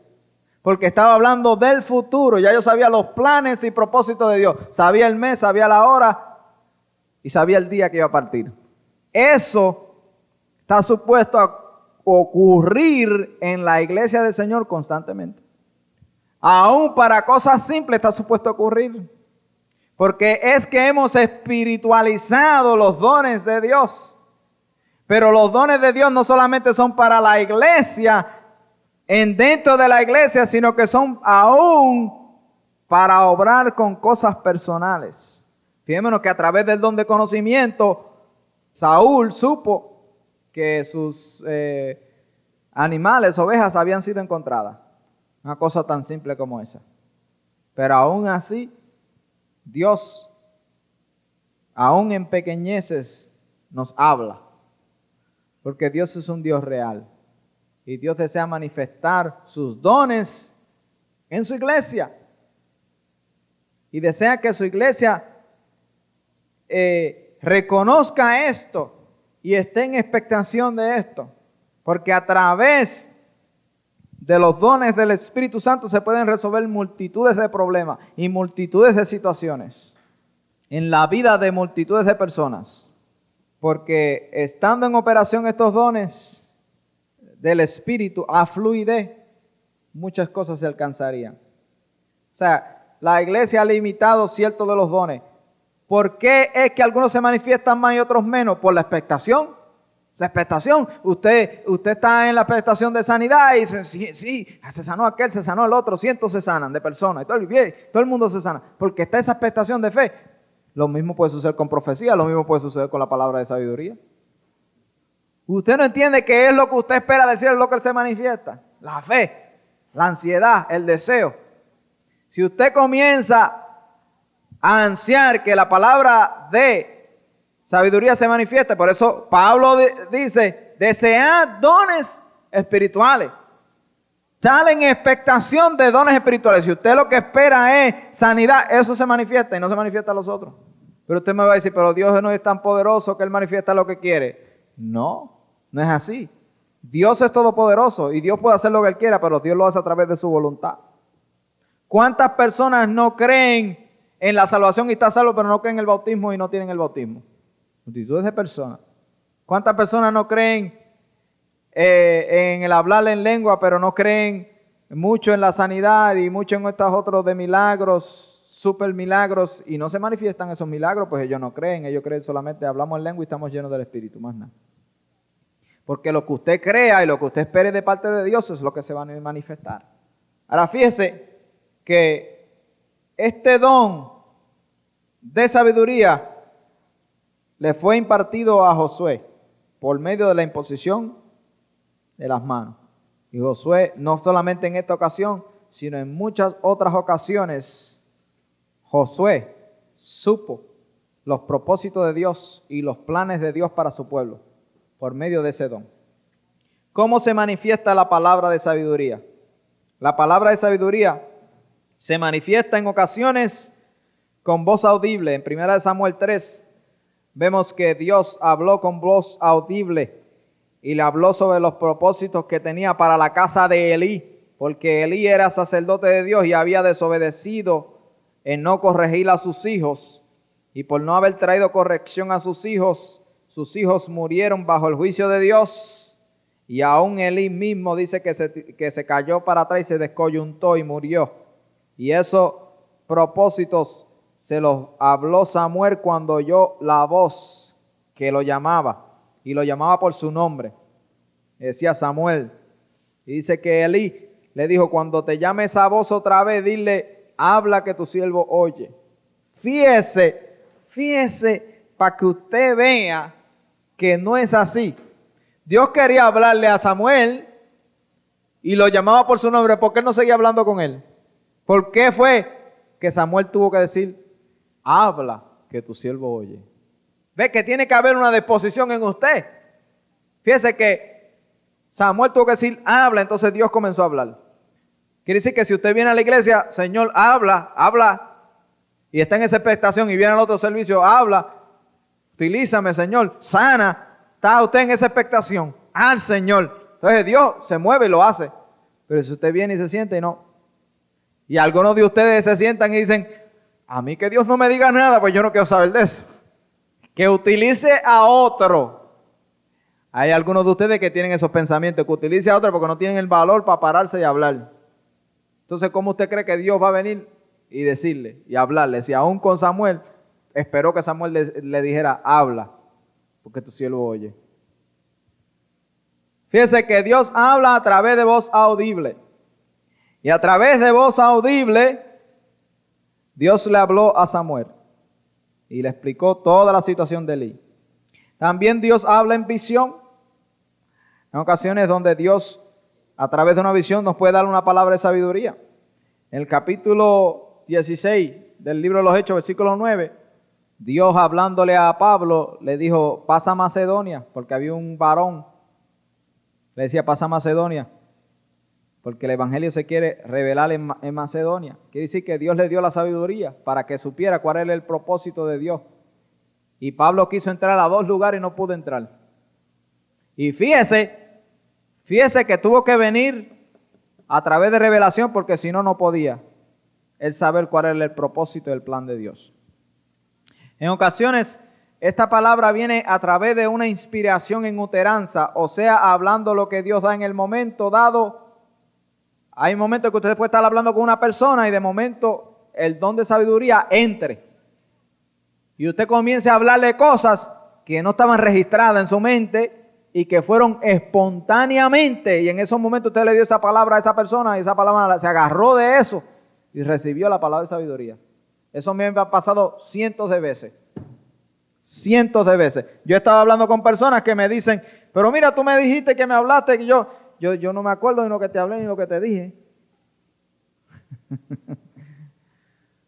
Porque estaba hablando del futuro, ya yo sabía los planes y propósitos de Dios. Sabía el mes, sabía la hora y sabía el día que iba a partir. Eso está supuesto a ocurrir en la iglesia del Señor constantemente. Aún para cosas simples está supuesto a ocurrir. Porque es que hemos espiritualizado los dones de Dios. Pero los dones de Dios no solamente son para la iglesia, dentro de la iglesia, sino que son aún para obrar con cosas personales. Fijémonos que a través del don de conocimiento, Saúl supo que sus animales, ovejas, habían sido encontradas. Una cosa tan simple como esa. Pero aún así, Dios, aún en pequeñeces, nos habla. Porque Dios es un Dios real. Y Dios desea manifestar sus dones en su iglesia. Y desea que su iglesia reconozca esto y esté en expectación de esto. Porque a través de los dones del Espíritu Santo se pueden resolver multitudes de problemas y multitudes de situaciones en la vida de multitudes de personas. Porque estando en operación estos dones del Espíritu a fluidez, muchas cosas se alcanzarían. O sea, la iglesia ha limitado ciertos de los dones. ¿Por qué es que algunos se manifiestan más y otros menos? Por la expectación. La expectación. Usted está en la expectación de sanidad y dice, sí, se sanó aquel, se sanó el otro, cientos se sanan de personas. Y todo el mundo se sana. Porque está esa expectación de fe. Lo mismo puede suceder con profecía, lo mismo puede suceder con la palabra de sabiduría. Usted no entiende qué es lo que usted espera decir, es lo que él se manifiesta. La fe, la ansiedad, el deseo. Si usted comienza a ansiar que la palabra de sabiduría se manifieste, por eso Pablo dice, desead dones espirituales. Tal en expectación de dones espirituales. Si usted lo que espera es sanidad, eso se manifiesta y no se manifiesta a los otros. Pero usted me va a decir, pero Dios no es tan poderoso que Él manifiesta lo que quiere. No, no es así. Dios es todopoderoso y Dios puede hacer lo que Él quiera, pero Dios lo hace a través de su voluntad. ¿Cuántas personas no creen en la salvación y están salvos, pero no creen en el bautismo y no tienen el bautismo? Multitudes de personas. ¿Cuántas personas no creen en el hablar en lengua, pero no creen mucho en la sanidad y mucho en estos otros de milagros, super milagros, y no se manifiestan esos milagros? Pues ellos no creen, ellos creen solamente hablamos en lengua y estamos llenos del Espíritu, más nada. Porque lo que usted crea y lo que usted espere de parte de Dios es lo que se va a manifestar. Ahora fíjese que este don de sabiduría le fue impartido a Josué por medio de la imposición de las manos. Y Josué, no solamente en esta ocasión, sino en muchas otras ocasiones, Josué supo los propósitos de Dios y los planes de Dios para su pueblo por medio de ese don. ¿Cómo se manifiesta la palabra de sabiduría? La palabra de sabiduría se manifiesta en ocasiones con voz audible. En 1 Samuel 3 vemos que Dios habló con voz audible y le habló sobre los propósitos que tenía para la casa de Elí, porque Elí era sacerdote de Dios y había desobedecido en no corregir a sus hijos, y por no haber traído corrección a sus hijos murieron bajo el juicio de Dios, y aún Elí mismo dice que se cayó para atrás y se descoyuntó y murió. Y esos propósitos se los habló Samuel cuando oyó la voz que lo llamaba, y lo llamaba por su nombre. Decía Samuel. Y dice que Elí le dijo, cuando te llame esa voz otra vez, dile, habla que tu siervo oye. Fíjese, para que usted vea que no es así. Dios quería hablarle a Samuel y lo llamaba por su nombre. ¿Por qué no seguía hablando con él? ¿Por qué fue que Samuel tuvo que decir, habla que tu siervo oye? Ve que tiene que haber una disposición en usted. Fíjese que Samuel tuvo que decir, habla, entonces Dios comenzó a hablar. Quiere decir que si usted viene a la iglesia, Señor, habla, y está en esa expectación y viene al otro servicio, habla, utilízame, Señor, sana, está usted en esa expectación, al Señor. Entonces Dios se mueve y lo hace. Pero si usted viene y se siente y no. Y algunos de ustedes se sientan y dicen, a mí que Dios no me diga nada, pues yo no quiero saber de eso. Que utilice a otro. Hay algunos de ustedes que tienen esos pensamientos, que utilice a otro porque no tienen el valor para pararse y hablar. Entonces, ¿cómo usted cree que Dios va a venir y decirle y hablarle? Si aún con Samuel, esperó que Samuel le dijera, habla, porque tu siervo oye. Fíjese que Dios habla a través de voz audible. Y a través de voz audible, Dios le habló a Samuel y le explicó toda la situación de Elí. También Dios habla en visión. En ocasiones donde Dios, a través de una visión, nos puede dar una palabra de sabiduría. En el capítulo 16 del libro de los Hechos, versículo 9, Dios hablándole a Pablo, le dijo, pasa a Macedonia, porque había un varón, le decía, pasa a Macedonia, porque el evangelio se quiere revelar en Macedonia. Quiere decir que Dios le dio la sabiduría para que supiera cuál era el propósito de Dios. Y Pablo quiso entrar a 2 lugares y no pudo entrar. Y fíjese que tuvo que venir a través de revelación, porque si no, no podía él saber cuál era el propósito del plan de Dios. En ocasiones, esta palabra viene a través de una inspiración en uteranza, o sea, hablando lo que Dios da en el momento dado. Hay momentos que usted puede estar hablando con una persona y de momento el don de sabiduría entre. Y usted comienza a hablarle cosas que no estaban registradas en su mente y que fueron espontáneamente. Y en esos momentos usted le dio esa palabra a esa persona y esa palabra se agarró de eso y recibió la palabra de sabiduría. Eso me ha pasado cientos de veces. Cientos de veces. Yo he estado hablando con personas que me dicen, pero mira, tú me dijiste que me hablaste, que yo no me acuerdo de lo que te hablé ni lo que te dije.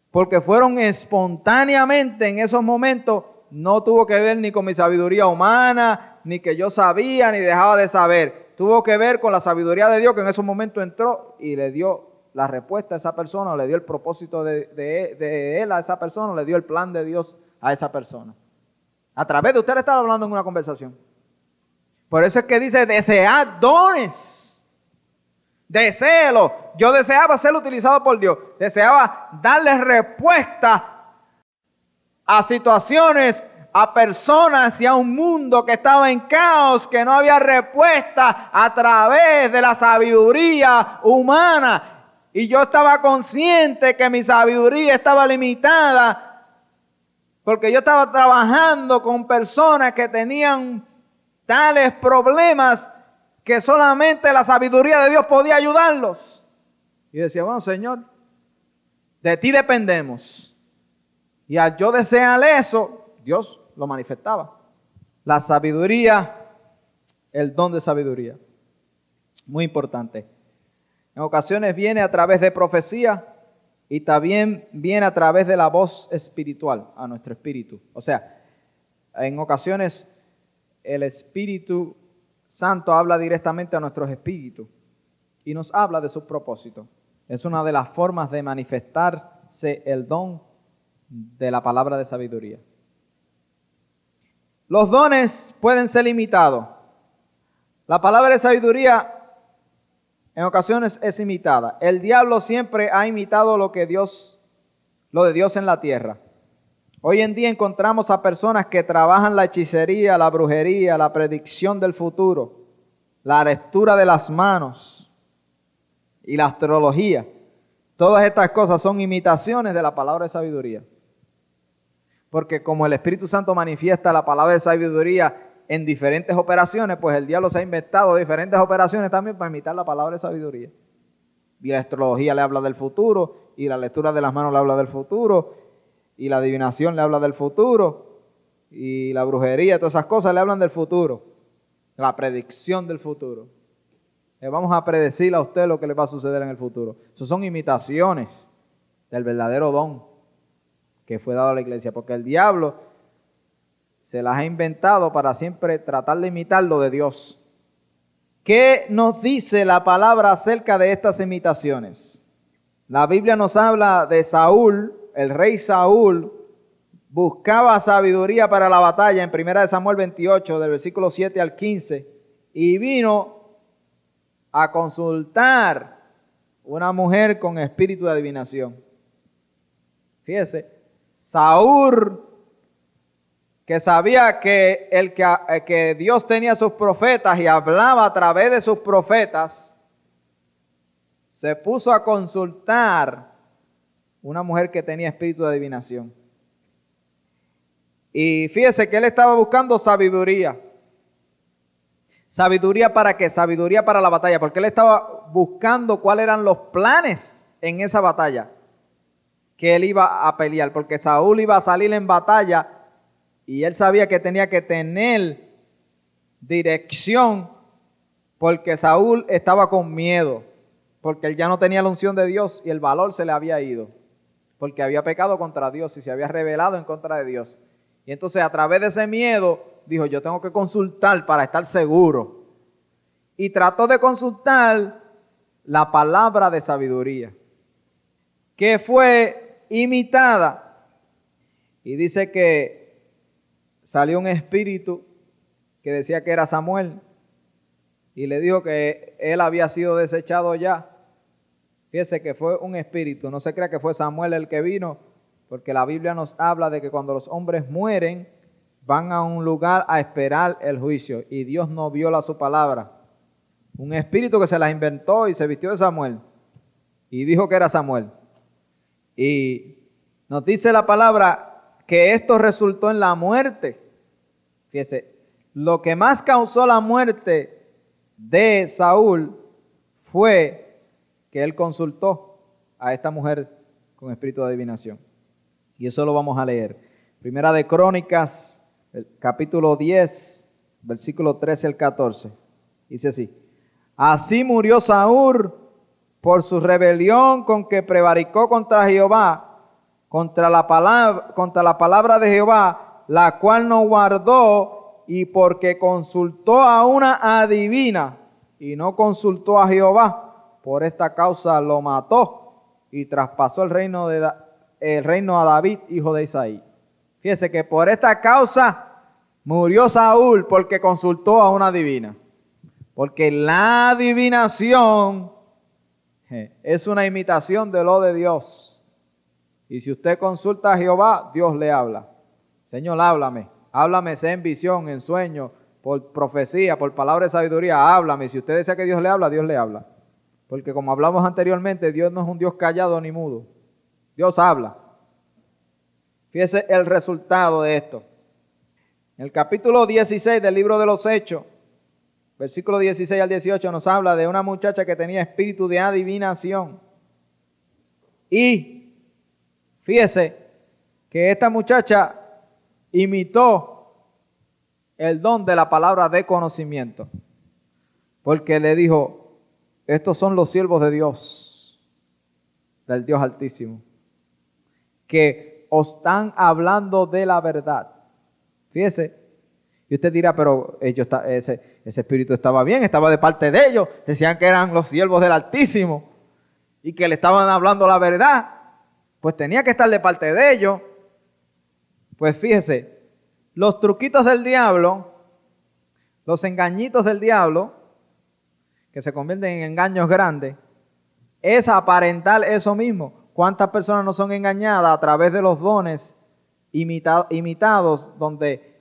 Porque fueron espontáneamente en esos momentos, no tuvo que ver ni con mi sabiduría humana, ni que yo sabía, ni dejaba de saber. Tuvo que ver con la sabiduría de Dios que en esos momentos entró y le dio la respuesta a esa persona, le dio el propósito de él a esa persona, le dio el plan de Dios a esa persona. A través de usted le estaba hablando en una conversación. Por eso es que dice, desead dones. Deséelo. Yo deseaba ser utilizado por Dios. Deseaba darle respuesta a situaciones, a personas y a un mundo que estaba en caos, que no había respuesta a través de la sabiduría humana. Y yo estaba consciente que mi sabiduría estaba limitada, porque yo estaba trabajando con personas que tenían tales problemas que solamente la sabiduría de Dios podía ayudarlos. Y yo decía, bueno, Señor, de ti dependemos. Y al yo desear eso, Dios lo manifestaba. La sabiduría, el don de sabiduría. Muy importante. En ocasiones viene a través de profecía y también viene a través de la voz espiritual a nuestro espíritu. O sea, en ocasiones el Espíritu Santo habla directamente a nuestros espíritus y nos habla de sus propósitos. Es una de las formas de manifestarse el don de la palabra de sabiduría. Los dones pueden ser limitados. La palabra de sabiduría en ocasiones es imitada. El diablo siempre ha imitado lo de Dios en la tierra. Hoy en día encontramos a personas que trabajan la hechicería, la brujería, la predicción del futuro, la lectura de las manos y la astrología. Todas estas cosas son imitaciones de la palabra de sabiduría. Porque como el Espíritu Santo manifiesta la palabra de sabiduría en diferentes operaciones, pues el diablo se ha inventado diferentes operaciones también para imitar la palabra de sabiduría. Y la astrología le habla del futuro, y la lectura de las manos le habla del futuro, y la adivinación le habla del futuro, y la brujería, todas esas cosas le hablan del futuro, la predicción del futuro. Le vamos a predecir a usted lo que le va a suceder en el futuro. Eso son imitaciones del verdadero don que fue dado a la iglesia, porque el diablo se las ha inventado para siempre tratar de imitar lo de Dios. ¿Qué nos dice la palabra acerca de estas imitaciones? La Biblia nos habla de Saúl. El rey Saúl buscaba sabiduría para la batalla en 1 Samuel 28, del versículo 7 al 15, y vino a consultar una mujer con espíritu de adivinación. Fíjese, Saúl, que sabía que Dios tenía sus profetas y hablaba a través de sus profetas, se puso a consultar una mujer que tenía espíritu de adivinación. Y fíjese que él estaba buscando sabiduría. ¿Sabiduría para qué? Sabiduría para la batalla, porque él estaba buscando cuáles eran los planes en esa batalla que él iba a pelear, porque Saúl iba a salir en batalla y él sabía que tenía que tener dirección, porque Saúl estaba con miedo, porque él ya no tenía la unción de Dios y el valor se le había ido, porque había pecado contra Dios y se había rebelado en contra de Dios. Y entonces a través de ese miedo dijo, yo tengo que consultar para estar seguro. Y trató de consultar la palabra de sabiduría, que fue imitada. Y dice que salió un espíritu que decía que era Samuel y le dijo que él había sido desechado ya. Fíjese que fue un espíritu, no se crea que fue Samuel el que vino, porque la Biblia nos habla de que cuando los hombres mueren, van a un lugar a esperar el juicio, y Dios no viola su palabra. Un espíritu que se la inventó y se vistió de Samuel, y dijo que era Samuel. Y nos dice la palabra que esto resultó en la muerte. Fíjese, lo que más causó la muerte de Saúl fue que él consultó a esta mujer con espíritu de adivinación. Y eso lo vamos a leer. Primera de Crónicas, capítulo 10, versículo 13 al 14. Dice así: así murió Saúl por su rebelión con que prevaricó contra Jehová, contra la palabra de Jehová, la cual no guardó, y porque consultó a una adivina y no consultó a Jehová. Por esta causa lo mató y traspasó el reino a David, hijo de Isaí. Fíjese que por esta causa murió Saúl, porque consultó a una adivina. Porque la adivinación es una imitación de lo de Dios. Y si usted consulta a Jehová, Dios le habla. Señor, háblame. Háblame, sea en visión, en sueño, por profecía, por palabra de sabiduría, háblame. Si usted desea que Dios le habla, Dios le habla. Porque como hablamos anteriormente, Dios no es un Dios callado ni mudo. Dios habla. Fíjese el resultado de esto. En el capítulo 16 del libro de los Hechos, versículo 16 al 18, nos habla de una muchacha que tenía espíritu de adivinación. Y fíjese que esta muchacha imitó el don de la palabra de conocimiento. Porque le dijo, estos son los siervos de Dios, del Dios Altísimo, que os están hablando de la verdad. Fíjese, y usted dirá, pero ese espíritu estaba bien, estaba de parte de ellos, decían que eran los siervos del Altísimo y que le estaban hablando la verdad, pues tenía que estar de parte de ellos. Pues fíjese, los truquitos del diablo, los engañitos del diablo, que se convierten en engaños grandes, es aparentar eso mismo. ¿Cuántas personas no son engañadas a través de los dones imitados, donde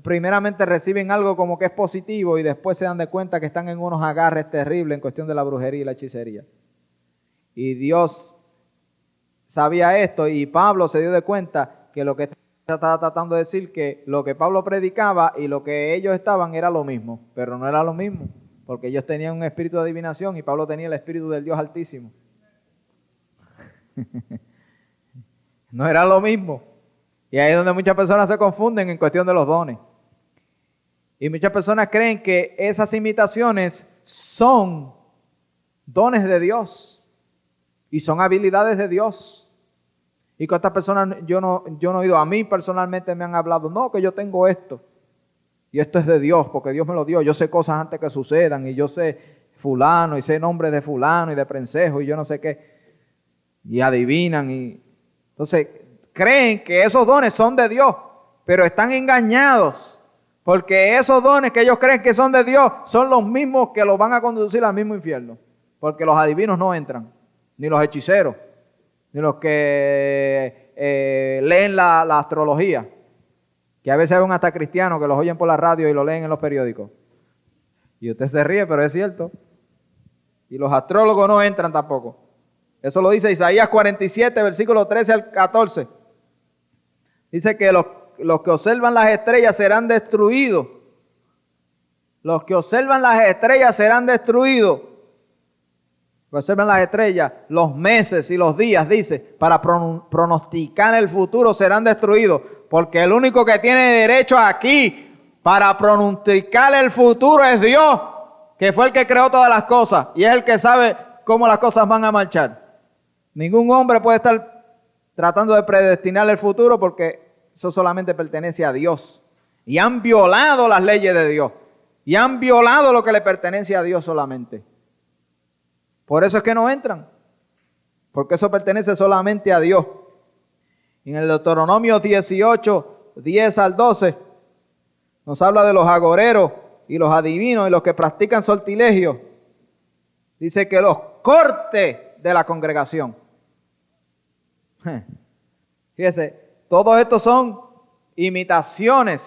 primeramente reciben algo como que es positivo y después se dan de cuenta que están en unos agarres terribles en cuestión de la brujería y la hechicería? Y Dios sabía esto y Pablo se dio de cuenta que lo que estaba tratando de decir, que lo que Pablo predicaba y lo que ellos estaban era lo mismo, pero no era lo mismo, porque ellos tenían un espíritu de adivinación y Pablo tenía el espíritu del Dios Altísimo. No era lo mismo. Y ahí es donde muchas personas se confunden en cuestión de los dones. Y muchas personas creen que esas imitaciones son dones de Dios y son habilidades de Dios. Y con estas personas yo no he oído, a mí personalmente me han hablado, no, que yo tengo esto. Y esto es de Dios, porque Dios me lo dio. Yo sé cosas antes que sucedan y yo sé fulano y sé nombres de fulano y de prensejo y yo no sé qué. Y adivinan y entonces creen que esos dones son de Dios, pero están engañados, porque esos dones que ellos creen que son de Dios son los mismos que los van a conducir al mismo infierno, porque los adivinos no entran, ni los hechiceros, ni los que leen la astrología, que a veces ven hasta cristianos que los oyen por la radio y lo leen en los periódicos. Y usted se ríe, pero es cierto. Y los astrólogos no entran tampoco. Eso lo dice Isaías 47, versículo 13 al 14. Dice que los que observan las estrellas serán destruidos. Los que observan las estrellas serán destruidos. Los que observan las estrellas, los meses y los días, dice, para pronosticar el futuro serán destruidos. Porque el único que tiene derecho aquí para pronosticar el futuro es Dios, que fue el que creó todas las cosas y es el que sabe cómo las cosas van a marchar. Ningún hombre puede estar tratando de predestinar el futuro porque eso solamente pertenece a Dios. Y han violado las leyes de Dios. Y han violado lo que le pertenece a Dios solamente. Por eso es que no entran. Porque eso pertenece solamente a Dios. En el Deuteronomio 18, 10 al 12, nos habla de los agoreros y los adivinos y los que practican sortilegio. Dice que los corte de la congregación. Fíjese, todos estos son imitaciones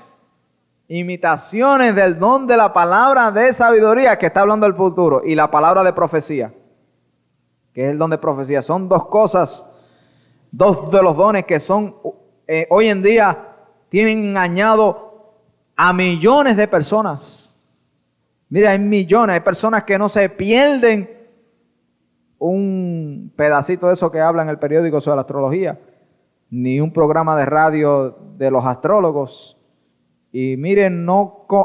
del don de la palabra de sabiduría que está hablando del futuro y la palabra de profecía, que es el don de profecía. Son dos cosas, dos de los dones que son hoy en día tienen engañado a millones de personas. Mira, hay millones, hay personas que no se pierden un pedacito de eso que habla en el periódico sobre la astrología, ni un programa de radio de los astrólogos. Y miren,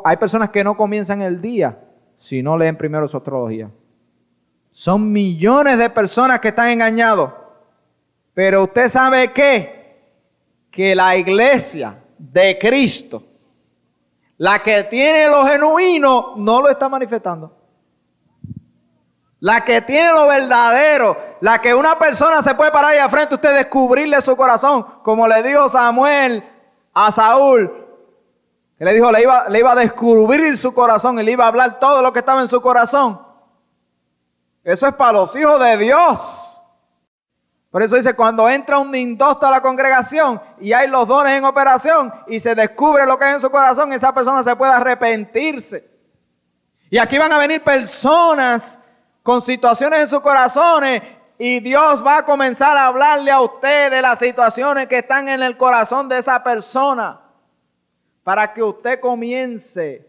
hay personas que no comienzan el día si no leen primero su astrología. Son millones de personas que están engañados. Pero usted sabe qué, que la iglesia de Cristo, la que tiene lo genuino, no lo está manifestando. La que tiene lo verdadero, la que una persona se puede parar ahí al frente, usted descubrirle su corazón, como le dijo Samuel a Saúl, que le dijo, le iba a descubrir su corazón y le iba a hablar todo lo que estaba en su corazón. Eso es para los hijos de Dios. Por eso dice, cuando entra un indosto a la congregación y hay los dones en operación y se descubre lo que hay en su corazón, esa persona se puede arrepentirse. Y aquí van a venir personas con situaciones en sus corazones y Dios va a comenzar a hablarle a usted de las situaciones que están en el corazón de esa persona, para que usted comience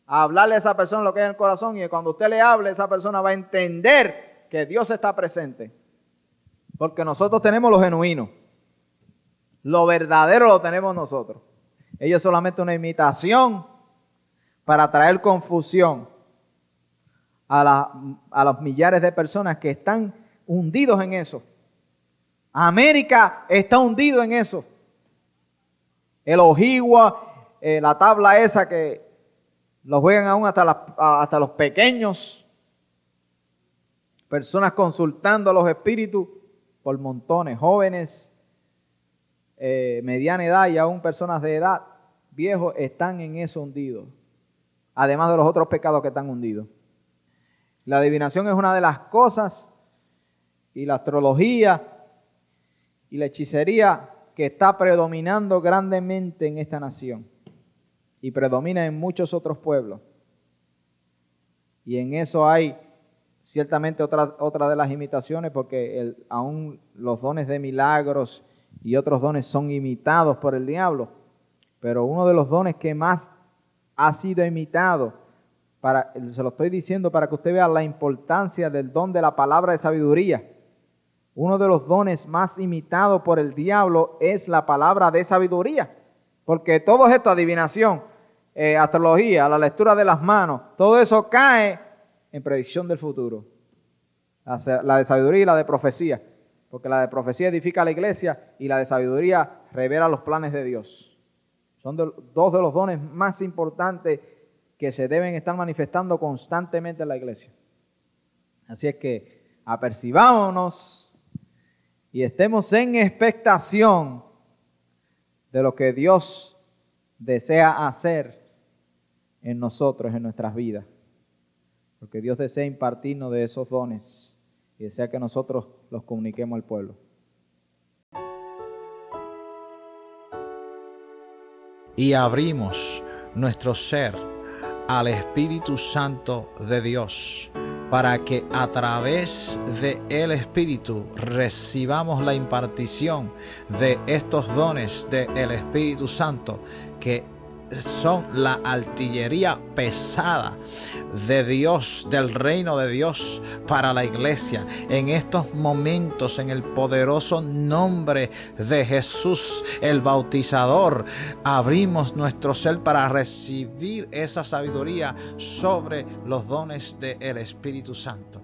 a hablarle a esa persona lo que hay en el corazón, y cuando usted le hable, esa persona va a entender que Dios está presente. Porque nosotros tenemos lo genuino. Lo verdadero lo tenemos nosotros. Ellos es solamente una imitación para traer confusión a los millares de personas que están hundidos en eso. América está hundido en eso. El ojigua, la tabla esa que lo juegan aún hasta los pequeños. Personas consultando a los espíritus por montones, jóvenes, mediana edad y aún personas de edad, viejos, están en eso hundidos. Además de los otros pecados que están hundidos. La adivinación es una de las cosas, y la astrología y la hechicería que está predominando grandemente en esta nación. Y predomina en muchos otros pueblos. Y en eso hay ciertamente otra de las imitaciones, porque aún los dones de milagros y otros dones son imitados por el diablo. Pero uno de los dones que más ha sido imitado, se lo estoy diciendo para que usted vea la importancia del don de la palabra de sabiduría. Uno de los dones más imitados por el diablo es la palabra de sabiduría. Porque todo esto, adivinación, astrología, la lectura de las manos, todo eso cae en predicción del futuro. La de sabiduría y la de profecía. Porque la de profecía edifica la iglesia y la de sabiduría revela los planes de Dios. Son dos de los dones más importantes que se deben estar manifestando constantemente en la iglesia. Así es que apercibámonos y estemos en expectación de lo que Dios desea hacer en nosotros, en nuestras vidas. Porque Dios desea impartirnos de esos dones y desea que nosotros los comuniquemos al pueblo. Y abrimos nuestro ser al Espíritu Santo de Dios, para que a través de el Espíritu recibamos la impartición de estos dones del Espíritu Santo, que son la artillería pesada de Dios, del reino de Dios para la iglesia. En estos momentos, en el poderoso nombre de Jesús, el bautizador, abrimos nuestro ser para recibir esa sabiduría sobre los dones del Espíritu Santo.